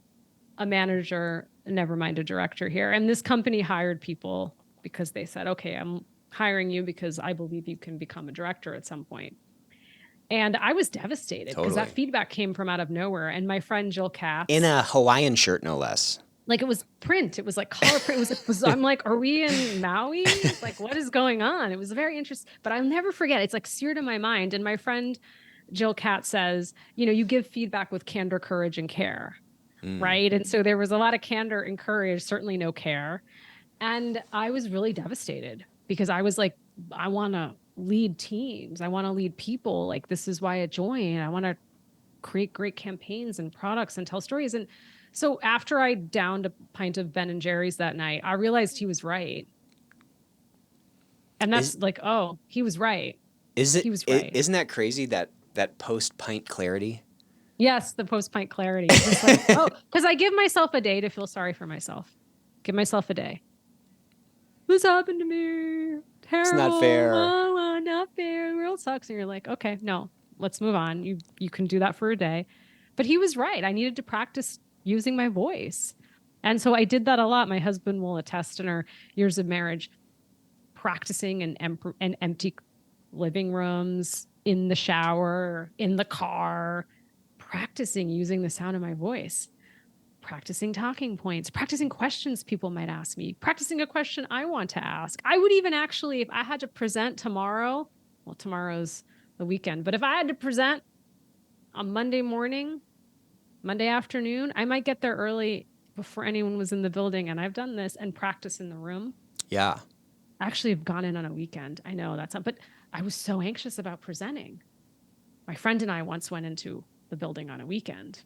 a manager, never mind a director here. And this company hired people because they said, okay, I'm hiring you because I believe you can become a director at some point. And I was devastated because that feedback came from out of nowhere. And my friend Jill Katz. In a Hawaiian shirt, no less. Like it was print. It was like color print. I'm like, are we in Maui? Like, what is going on? It was very interesting, but I'll never forget. It's like seared in my mind. And my friend Jill Katz says, you know, you give feedback with candor, courage, and care. Right. And so there was a lot of candor and courage, certainly no care. And I was really devastated because I was like, I want to lead teams. I want to lead people. Like, this is why I joined. I want to create great campaigns and products and tell stories. And so after I downed a pint of Ben and Jerry's that night, I realized he was right. And that's oh, he was right. He was right. Isn't that crazy that post-pint clarity? Yes, the post-pint clarity. It's like, oh, because I give myself a day to feel sorry for myself. Give myself a day. What's happened to me? Terrible. It's not fair. Oh, not fair. The world sucks. And you're like, okay, no, let's move on. You can do that for a day. But he was right. I needed to practice using my voice. And so I did that a lot. My husband will attest in our years of marriage, practicing in empty living rooms, in the shower, in the car, practicing using the sound of my voice. practicing talking points, practicing questions people might ask me, practicing a question I want to ask. I would even actually, if I had to present tomorrow, well, tomorrow's the weekend, but if I had to present on Monday morning, Monday afternoon, I might get there early before anyone was in the building. And I've done this and practice in the room. Yeah. Actually, I've gone in on a weekend. I know that's not, but I was so anxious about presenting. My friend and I once went into the building on a weekend.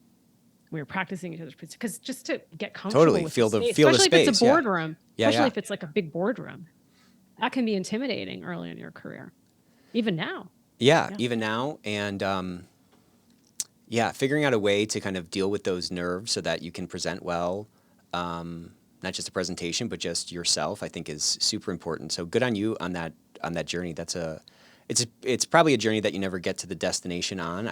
We were practicing each other's because just to get comfortable with Feel the space, feel the especially space. if it's a boardroom, Yeah. especially if it's like a big boardroom, that can be intimidating early in your career, even now. Yeah, even now, and figuring out a way to kind of deal with those nerves so that you can present well, not just a presentation, but just yourself, I think is super important. So good on you on that journey. It's probably a journey that you never get to the destination on.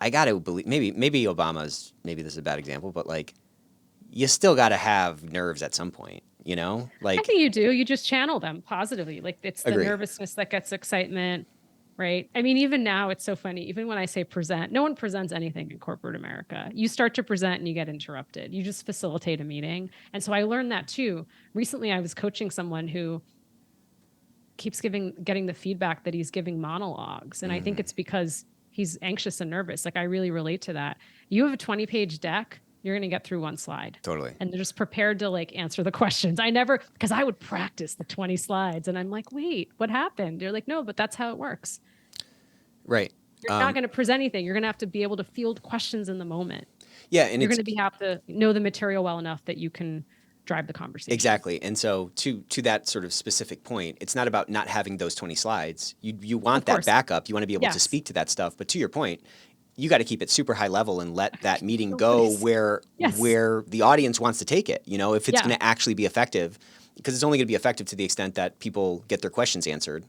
I gotta believe maybe Obama's, maybe this is a bad example, but like you still gotta have nerves at some point, like I think you do. You just channel them positively. Like it's the Agree. nervousness that gets excitement, right? I mean, even now it's so funny. Even when I say present, no one presents anything in corporate America. You start to present and you get interrupted. You just facilitate a meeting. And so I learned that too. Recently, I was coaching someone who keeps getting the feedback that he's giving monologues. And I think it's because he's anxious and nervous. Like I really relate to that. You have a 20-page deck, you're going to get through one slide. Totally. And they're just prepared to like answer the questions. Because I would practice the 20 slides and I'm like, wait, what happened? You're like, no, but that's how it works. Right. You're not going to present anything. You're going to have to be able to field questions in the moment. Yeah. And you're going to have to know the material well enough that you can drive the conversation. Exactly. And so to that sort of specific point, it's not about not having those 20 slides. You want that backup. You want to be able to speak to that stuff. But to your point, you got to keep it super high level and let that meeting go where the audience wants to take it. If it's going to actually be effective, because it's only going to be effective to the extent that people get their questions answered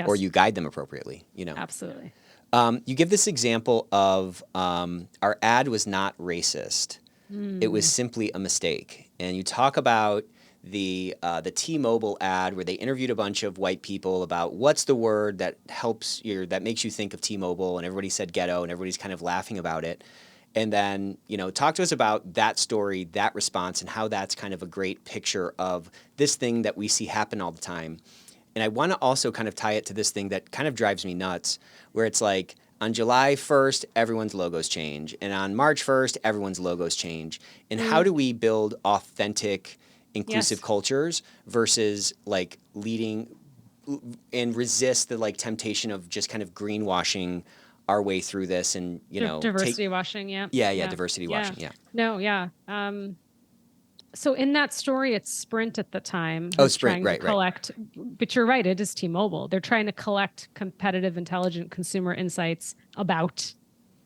or you guide them appropriately, Absolutely. You give this example of our ad was not racist. It was simply a mistake. And you talk about the T-Mobile ad where they interviewed a bunch of white people about what's the word that that makes you think of T-Mobile, and everybody said ghetto, and everybody's kind of laughing about it. And then, talk to us about that story, that response, and how that's kind of a great picture of this thing that we see happen all the time. And I want to also kind of tie it to this thing that kind of drives me nuts, where it's like, on July 1st, everyone's logos change. And on March 1st, everyone's logos change. And how do we build authentic, inclusive cultures versus like leading and resist the like temptation of just kind of greenwashing our way through this and, diversity washing. Yeah. Diversity washing. Yeah. No. Yeah. So in that story, it's Sprint at the time. Sprint, right. Collect, but you're right, it is T-Mobile. They're trying to collect competitive, intelligent consumer insights about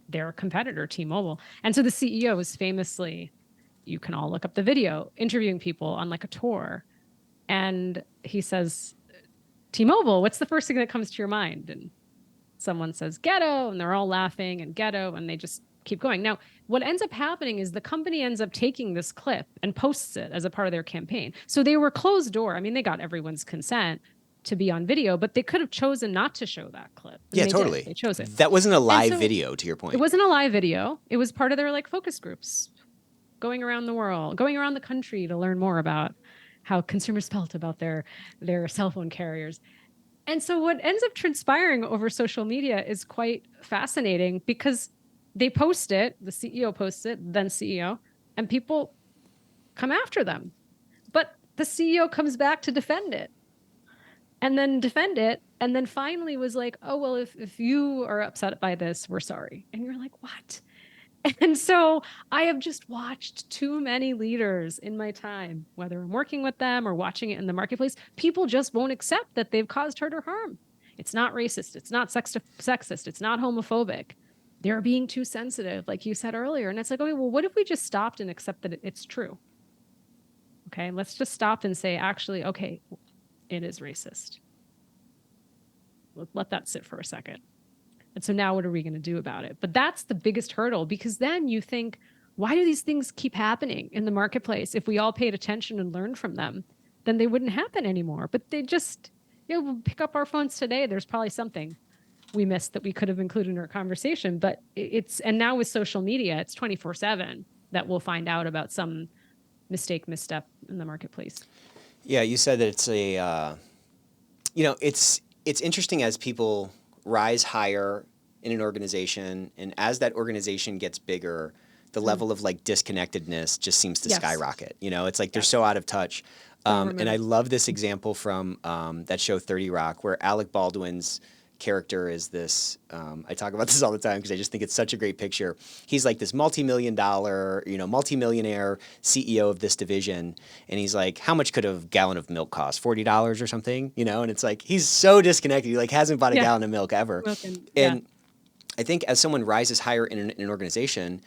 their competitor, T-Mobile. And so the CEO is famously, you can all look up the video, interviewing people on like a tour. And he says, T-Mobile, what's the first thing that comes to your mind? And someone says ghetto, and they're all laughing and ghetto, and they just keep going. Now, what ends up happening is the company ends up taking this clip and posts it as a part of their campaign. So they were closed door. I mean, they got everyone's consent to be on video, but they could have chosen not to show that clip. Yeah, totally. They chose it. That wasn't a live video, to your point. It wasn't a live video. It was part of their like focus groups, going around the world, going around the country to learn more about how consumers felt about their cell phone carriers. And so what ends up transpiring over social media is quite fascinating because they post it, the CEO posts it, then CEO, and people come after them. But the CEO comes back to defend it and then finally was like, oh, well, if you are upset by this, we're sorry. And you're like, what? And so I have just watched too many leaders in my time, whether I'm working with them or watching it in the marketplace, people just won't accept that they've caused hurt or harm. It's not racist. It's not sexist. It's not homophobic. They're being too sensitive, like you said earlier. And it's like, okay, well, what if we just stopped and accept that it's true? Okay, let's just stop and say, actually, okay, it is racist. Let that sit for a second. And so now what are we going to do about it? But that's the biggest hurdle, because then you think, why do these things keep happening in the marketplace? If we all paid attention and learned from them, then they wouldn't happen anymore. But they just, we'll pick up our phones today. There's probably something we missed that we could have included in our conversation. But and now with social media, it's 24/7 that we'll find out about some misstep in the marketplace. Yeah, you said that it's it's interesting as people rise higher in an organization, and as that organization gets bigger, the level of like disconnectedness just seems to skyrocket. It's like they're so out of touch. And I love this example from that show 30 Rock, where Alec Baldwin's character is this. I talk about this all the time because I just think it's such a great picture. He's like this multi-millionaire CEO of this division, and he's like, how much could a gallon of milk cost? $40 or something, and it's like he's so disconnected. He like hasn't bought a gallon of milk ever. And I think as someone rises higher in an organization,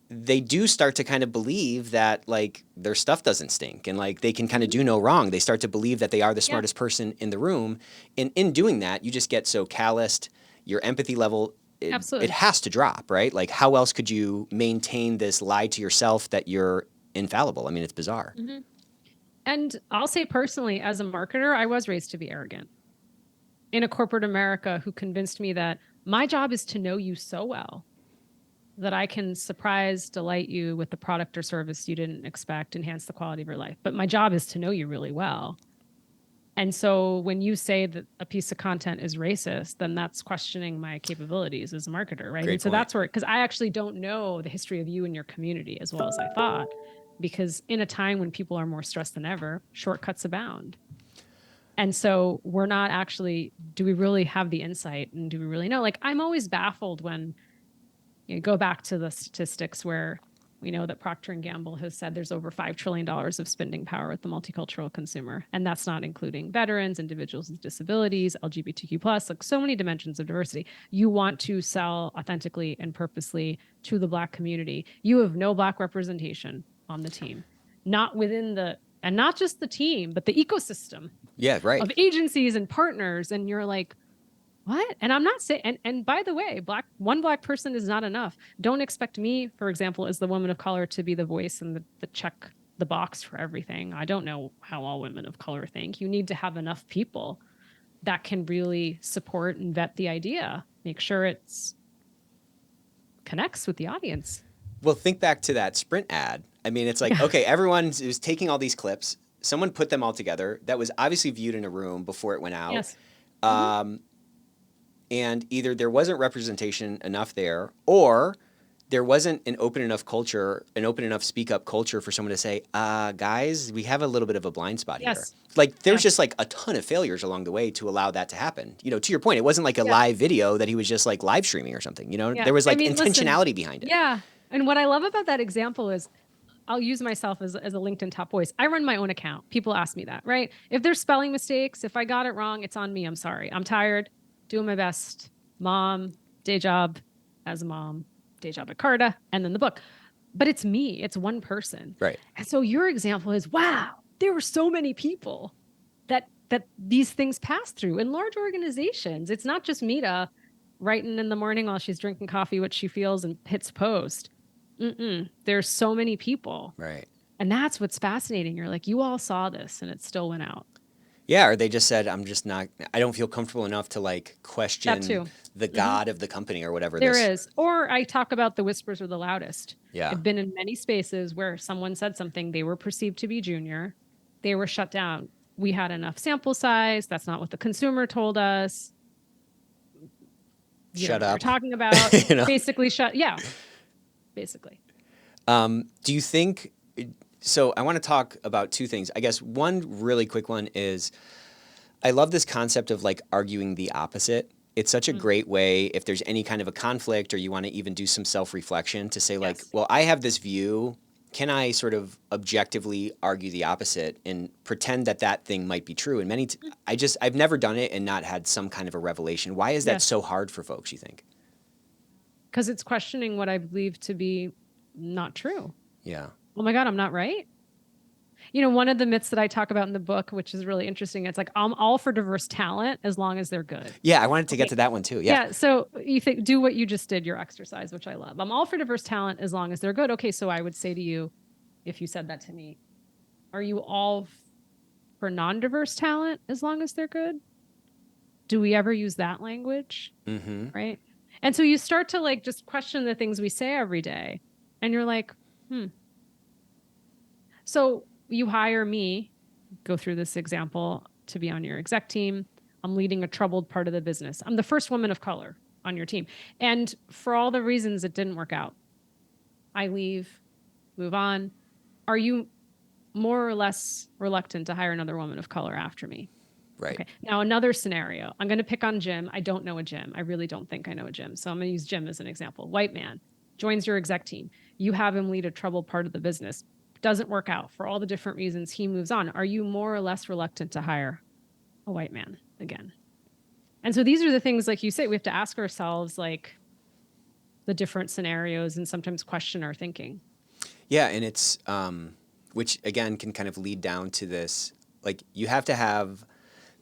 they do start to kind of believe that like their stuff doesn't stink and like they can kind of do no wrong. They start to believe that they are the smartest person in the room. And in doing that, you just get so calloused, your empathy level, it has to drop, right? Like how else could you maintain this lie to yourself that you're infallible? I mean, it's bizarre. Mm-hmm. And I'll say personally, as a marketer, I was raised to be arrogant in a corporate America who convinced me that my job is to know you so well that I can surprise, delight you with the product or service you didn't expect, enhance the quality of your life. But my job is to know you really well. And so when you say that a piece of content is racist, then that's questioning my capabilities as a marketer, right? And so that's where, because I actually don't know the history of you and your community as well as I thought, because in a time when people are more stressed than ever, shortcuts abound. And so we're not actually, do we really have the insight and do we really know? Like I'm always baffled when you go back to the statistics where we know that Procter & Gamble has said there's over $5 trillion of spending power with the multicultural consumer. And that's not including veterans, individuals with disabilities, LGBTQ+, like so many dimensions of diversity. You want to sell authentically and purposely to the Black community. You have no Black representation on the team, not within and not just the team, but the ecosystem of agencies and partners. And you're like, what? And I'm not saying, and by the way, one Black person is not enough. Don't expect me, for example, as the woman of color to be the voice and the check the box for everything. I don't know how all women of color think. You need to have enough people that can really support and vet the idea, make sure it's connects with the audience. Well, think back to that Sprint ad. I mean, it's like, okay, everyone is taking all these clips. Someone put them all together. That was obviously viewed in a room before it went out. Yes. And either there wasn't representation enough there, or there wasn't an open enough culture, an open enough speak up culture for someone to say, guys, we have a little bit of a blind spot here. Like there's just like a ton of failures along the way to allow that to happen. To your point, it wasn't like a live video that he was just like live streaming or something. There was like intentionality behind it. Yeah. And what I love about that example is I'll use myself as a LinkedIn top voice. I run my own account. People ask me that, right? If there's spelling mistakes, if I got it wrong, it's on me. I'm sorry. I'm tired. Doing my best. Mom, day job as a mom, day job at Carta, and then the book. But it's me. It's one person. Right. And so your example is, wow, there were so many people that these things pass through in large organizations. It's not just Mita writing in the morning while she's drinking coffee what she feels and hits post. There's so many people. Right. And that's what's fascinating. You're like, you all saw this and it still went out. Yeah, or they just said, I don't feel comfortable enough to like question the God of the company or whatever. There is. Or I talk about the whispers are the loudest. Yeah. I've been in many spaces where someone said something, they were perceived to be junior. They were shut down. We had enough sample size. That's not what the consumer told us. Shut up. We're talking about basically basically. Do you think... So I want to talk about two things. I guess one really quick one is I love this concept of like arguing the opposite. It's such a great way if there's any kind of a conflict or you want to even do some self-reflection to say like, well, I have this view. Can I sort of objectively argue the opposite and pretend that thing might be true? And I've never done it and not had some kind of a revelation. Why is that so hard for folks, you think? Because it's questioning what I believe to be not true. Yeah. Oh my God, I'm not right. One of the myths that I talk about in the book, which is really interesting, it's like, I'm all for diverse talent as long as they're good. Yeah, I wanted to get to that one too. Yeah. So you do what you just did, your exercise, which I love. I'm all for diverse talent as long as they're good. Okay, so I would say to you, if you said that to me, are you all for non-diverse talent as long as they're good? Do we ever use that language? Mm-hmm. Right. And so you start to like just question the things we say every day. And you're like, So you hire me, go through this example, to be on your exec team. I'm leading a troubled part of the business. I'm the first woman of color on your team. And for all the reasons it didn't work out, I leave, move on. Are you more or less reluctant to hire another woman of color after me? Right. Okay. Now, another scenario. I'm going to pick on Jim. I don't know a Jim. I really don't think I know a Jim. So I'm going to use Jim as an example. White man joins your exec team. You have him lead a troubled part of the business. Doesn't work out for all the different reasons. He moves on. Are you more or less reluctant to hire a white man again? And so these are the things, like you say, we have to ask ourselves, like the different scenarios and sometimes question our thinking. Yeah. And it's, which again can kind of lead down to this, like you have to have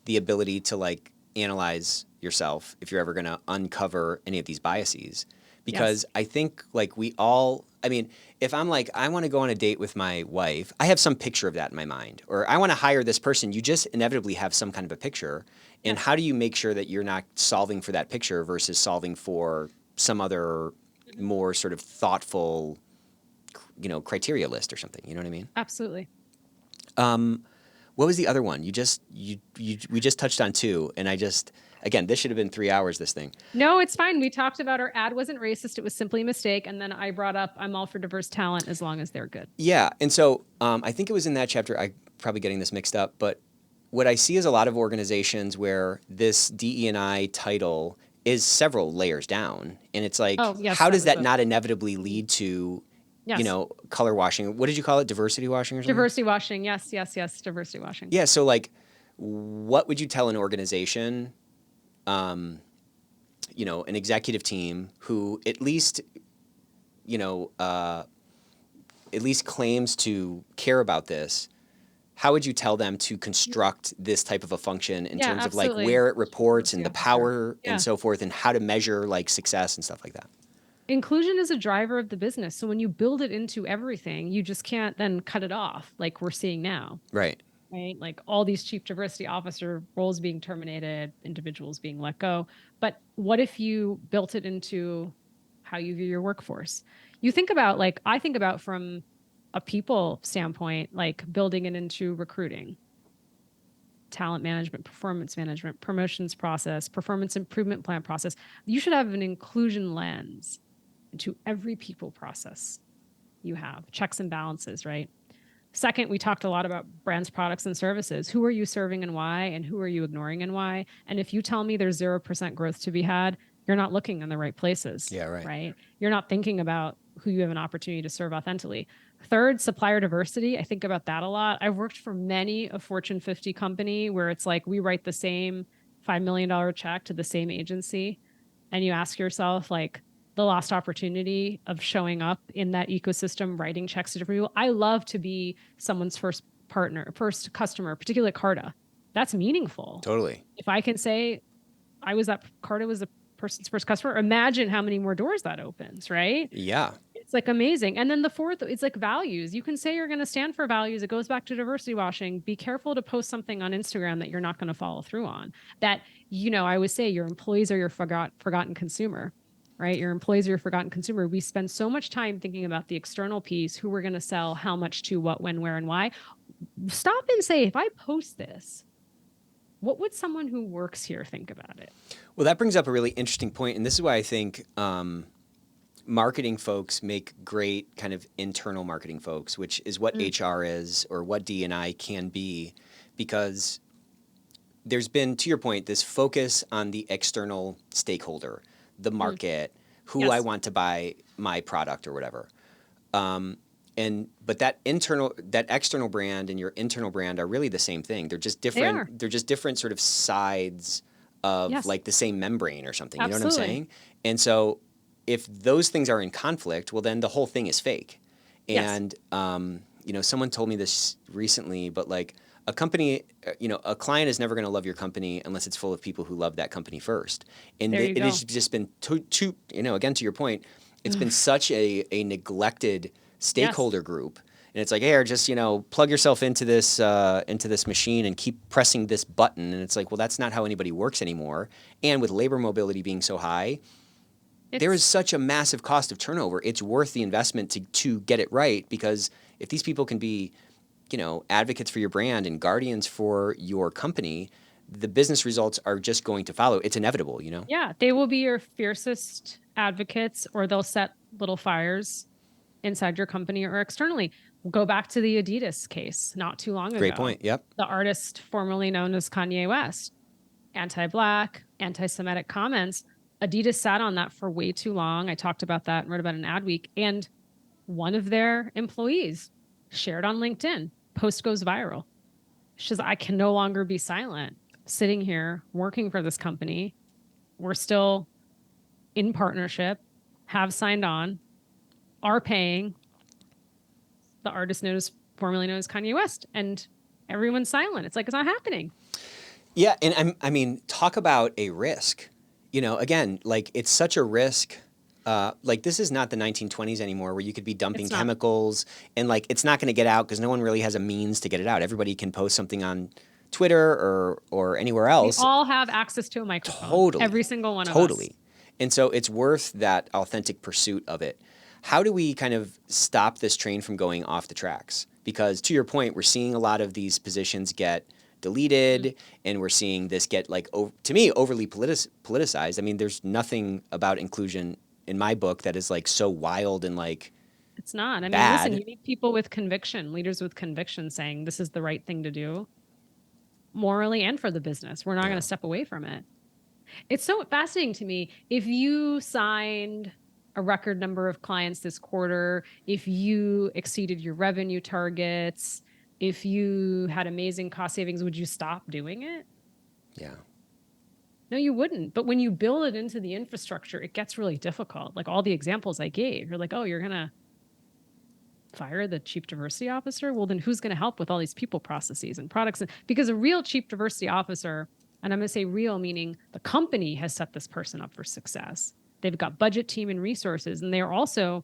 the ability to like analyze yourself if you're ever going to uncover any of these biases. Because I think like we all, I mean, if I'm like, I want to go on a date with my wife, I have some picture of that in my mind. Or I want to hire this person, you just inevitably have some kind of a picture. And how do you make sure that you're not solving for that picture versus solving for some other more sort of thoughtful, criteria list or something? You know what I mean? Absolutely. What was the other one? We just touched on two, and again, this should have been 3 hours, this thing. No, it's fine. We talked about our ad wasn't racist. It was simply a mistake. And then I brought up, I'm all for diverse talent as long as they're good. Yeah. And so I think it was in that chapter, I'm probably getting this mixed up, but what I see is a lot of organizations where this DE&I title is several layers down. And it's like, how does that not inevitably lead to color washing? What did you call it? Diversity washing or something? Diversity washing. Yes. Diversity washing. Yeah. So like, what would you tell an organization, an executive team who at least claims to care about this? How would you tell them to construct this type of a function in terms of like where it reports and the power and so forth, and how to measure like success and stuff like that? Inclusion is a driver of the business. So when you build it into everything, you just can't then cut it off like we're seeing now. Right. Like all these chief diversity officer roles being terminated, individuals being let go. But what if you built it into how you view your workforce? You think about, like, I think about from a people standpoint, like building it into recruiting, talent management, performance management, promotions process, performance improvement plan process. You should have an inclusion lens into every people process you have, checks and balances, right? Second, we talked a lot about brands, products, and services. Who are you serving and why, and who are you ignoring and why? And if you tell me there's 0% growth to be had, you're not looking in the right places. Yeah, right. Right? You're not thinking about who you have an opportunity to serve authentically. Third, supplier diversity. I think about that a lot. I've worked for many a Fortune 50 company where it's like we write the same $5 million check to the same agency. And you ask yourself, like, the lost opportunity of showing up in that ecosystem, writing checks to different people. I love to be someone's first customer, particularly at Carta. That's meaningful. Totally. If I can say Carta was a person's first customer, imagine how many more doors that opens, right? Yeah. It's like amazing. And then the fourth, it's like values. You can say you're going to stand for values. It goes back to diversity washing. Be careful to post something on Instagram that you're not going to follow through on. That, I always say your employees are your forgotten consumer. Right? Your employees are your forgotten consumer. We spend so much time thinking about the external piece, who we're going to sell, how much to, what, when, where, and why. Stop and say, if I post this, what would someone who works here think about it? Well, that brings up a really interesting point. And this is why I think marketing folks make great kind of internal marketing folks, which is what HR is or what D&I can be, because there's been, to your point, this focus on the external stakeholder, the market, who I want to buy my product or whatever. But that external brand and your internal brand are really the same thing. They're just different. They're just different sort of sides of like the same membrane or something. Absolutely. You know what I'm saying? And so if those things are in conflict, well, then the whole thing is fake. And, someone told me this recently, but like a company, a client is never going to love your company unless it's full of people who love that company first. And it has just been again, to your point, it's been such a neglected stakeholder group. And it's like, here, just, plug yourself into this machine and keep pressing this button. And it's like, well, that's not how anybody works anymore. And with labor mobility being so high, there is such a massive cost of turnover. It's worth the investment to get it right, because if these people can be, advocates for your brand and guardians for your company, the business results are just going to follow. It's inevitable, Yeah, they will be your fiercest advocates, or they'll set little fires inside your company or externally. Go back to the Adidas case not too long ago. Great point. Yep. The artist formerly known as Kanye West, anti-Black, anti-Semitic comments. Adidas sat on that for way too long. I talked about that and wrote about it in Adweek. And one of their employees shared on LinkedIn. Post goes viral. She says, I can no longer be silent. Sitting here working for this company. We're still in partnership, have signed on, are paying the artist formerly known as Kanye West, and everyone's silent. It's like, it's not happening. Yeah. And I mean, talk about a risk, again, like it's such a risk. Like this is not the 1920s anymore, where you could be dumping chemicals and like, it's not going to get out because no one really has a means to get it out. Everybody can post something on Twitter or anywhere else. We all have access to a microphone. Totally. Every single one of us. Totally. And so it's worth that authentic pursuit of it. How do we kind of stop this train from going off the tracks? Because to your point, we're seeing a lot of these positions get deleted, and we're seeing this get, like, to me, overly politicized. I mean, there's nothing about inclusion in my book that is like so wild and like it's not. I mean, bad. Listen, you need people with conviction, leaders with conviction saying this is the right thing to do morally and for the business. We're not going to step away from it. It's so fascinating to me. If you signed a record number of clients this quarter, if you exceeded your revenue targets, if you had amazing cost savings, would you stop doing it? Yeah. No, you wouldn't. But when you build it into the infrastructure, it gets really difficult. Like all the examples I gave, you're like, oh, you're going to fire the chief diversity officer? Well, then who's going to help with all these people processes and products? Because a real chief diversity officer, and I'm going to say real, meaning the company has set this person up for success. They've got budget, team, and resources, and they're also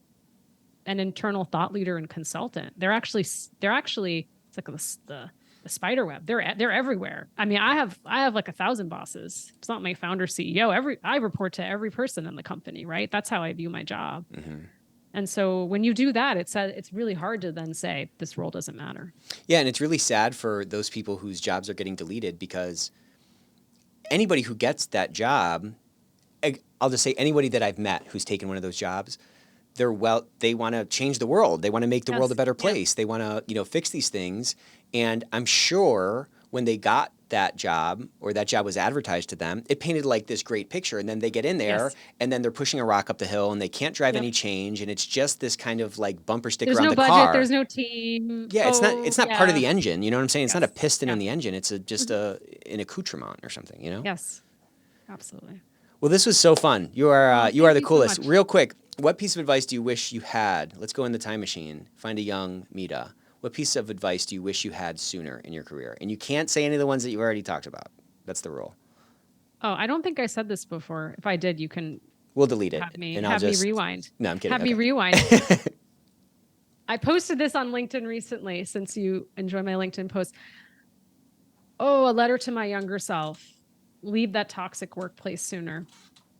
an internal thought leader and consultant. They're actually it's like the spider web. They're everywhere. I mean, I have like 1,000 bosses. It's not my founder CEO. I report to every person in the company, right? That's how I view my job. Mm-hmm. And so when you do that, it's really hard to then say this role doesn't matter. Yeah, and it's really sad for those people whose jobs are getting deleted, because anybody who gets that job, I'll just say anybody that I've met who's taken one of those jobs, they want to change the world. They want to make the world a better place. Yeah. They want to, fix these things. And I'm sure when they got that job, or that job was advertised to them, it painted like this great picture. And then they get in there, and then they're pushing a rock up the hill, and they can't drive any change. And it's just this kind of like bumper sticker on the car. There's no budget. There's no team. Yeah, it's not part of the engine. You know what I'm saying? It's not a piston in the engine. It's just an accoutrement or something. Yes, absolutely. Well, this was so fun. You are the coolest. So Real quick, what piece of advice do you wish you had? Let's go in the time machine. Find a young Mita. What piece of advice do you wish you had sooner in your career? And you can't say any of the ones that you already talked about. That's the rule. Oh, I don't think I said this before. If I did, you can. We'll delete it. Have me rewind. No, I'm kidding. Have me rewind. I posted this on LinkedIn recently, since you enjoy my LinkedIn posts. Oh, a letter to my younger self. Leave that toxic workplace sooner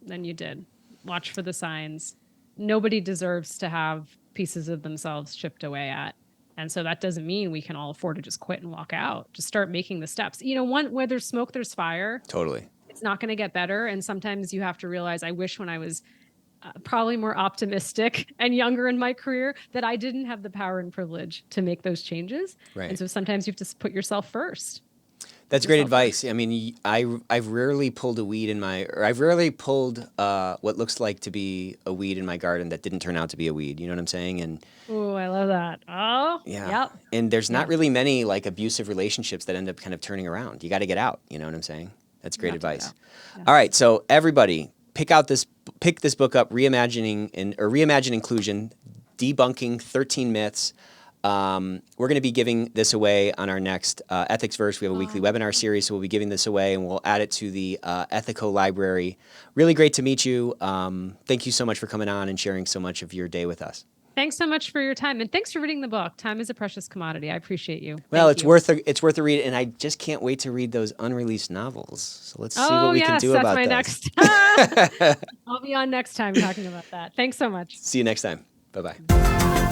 than you did. Watch for the signs. Nobody deserves to have pieces of themselves chipped away at. And so that doesn't mean we can all afford to just quit and walk out. Just start making the steps. Where there's smoke, there's fire. Totally. It's not going to get better. And sometimes you have to realize, I wish when I was probably more optimistic and younger in my career, that I didn't have the power and privilege to make those changes. Right. And so sometimes you have to put yourself first. That's great advice. I mean, I've rarely pulled I've rarely pulled what looks like to be a weed in my garden that didn't turn out to be a weed. You know what I'm saying? And oh, I love that. Oh, yeah. Yep. And there's not really many like abusive relationships that end up kind of turning around. You got to get out. You know what I'm saying? That's great advice. Yeah. All right, so everybody, pick this book up, Reimagine Inclusion, Debunking 13 Myths. We're going to be giving this away on our next Ethics Verse. We have a weekly webinar series, so we'll be giving this away, and we'll add it to the Ethico library. Really great to meet you. Thank you so much for coming on and sharing so much of your day with us. Thanks so much for your time, and thanks for reading the book. Time is a precious commodity. I appreciate you. Well, Thank you. it's worth a read, and I just can't wait to read those unreleased novels. So let's see what Oh we can yes, do that's about my those. next. I'll be on next time talking about that. Thanks so much. See you next time. Bye-bye.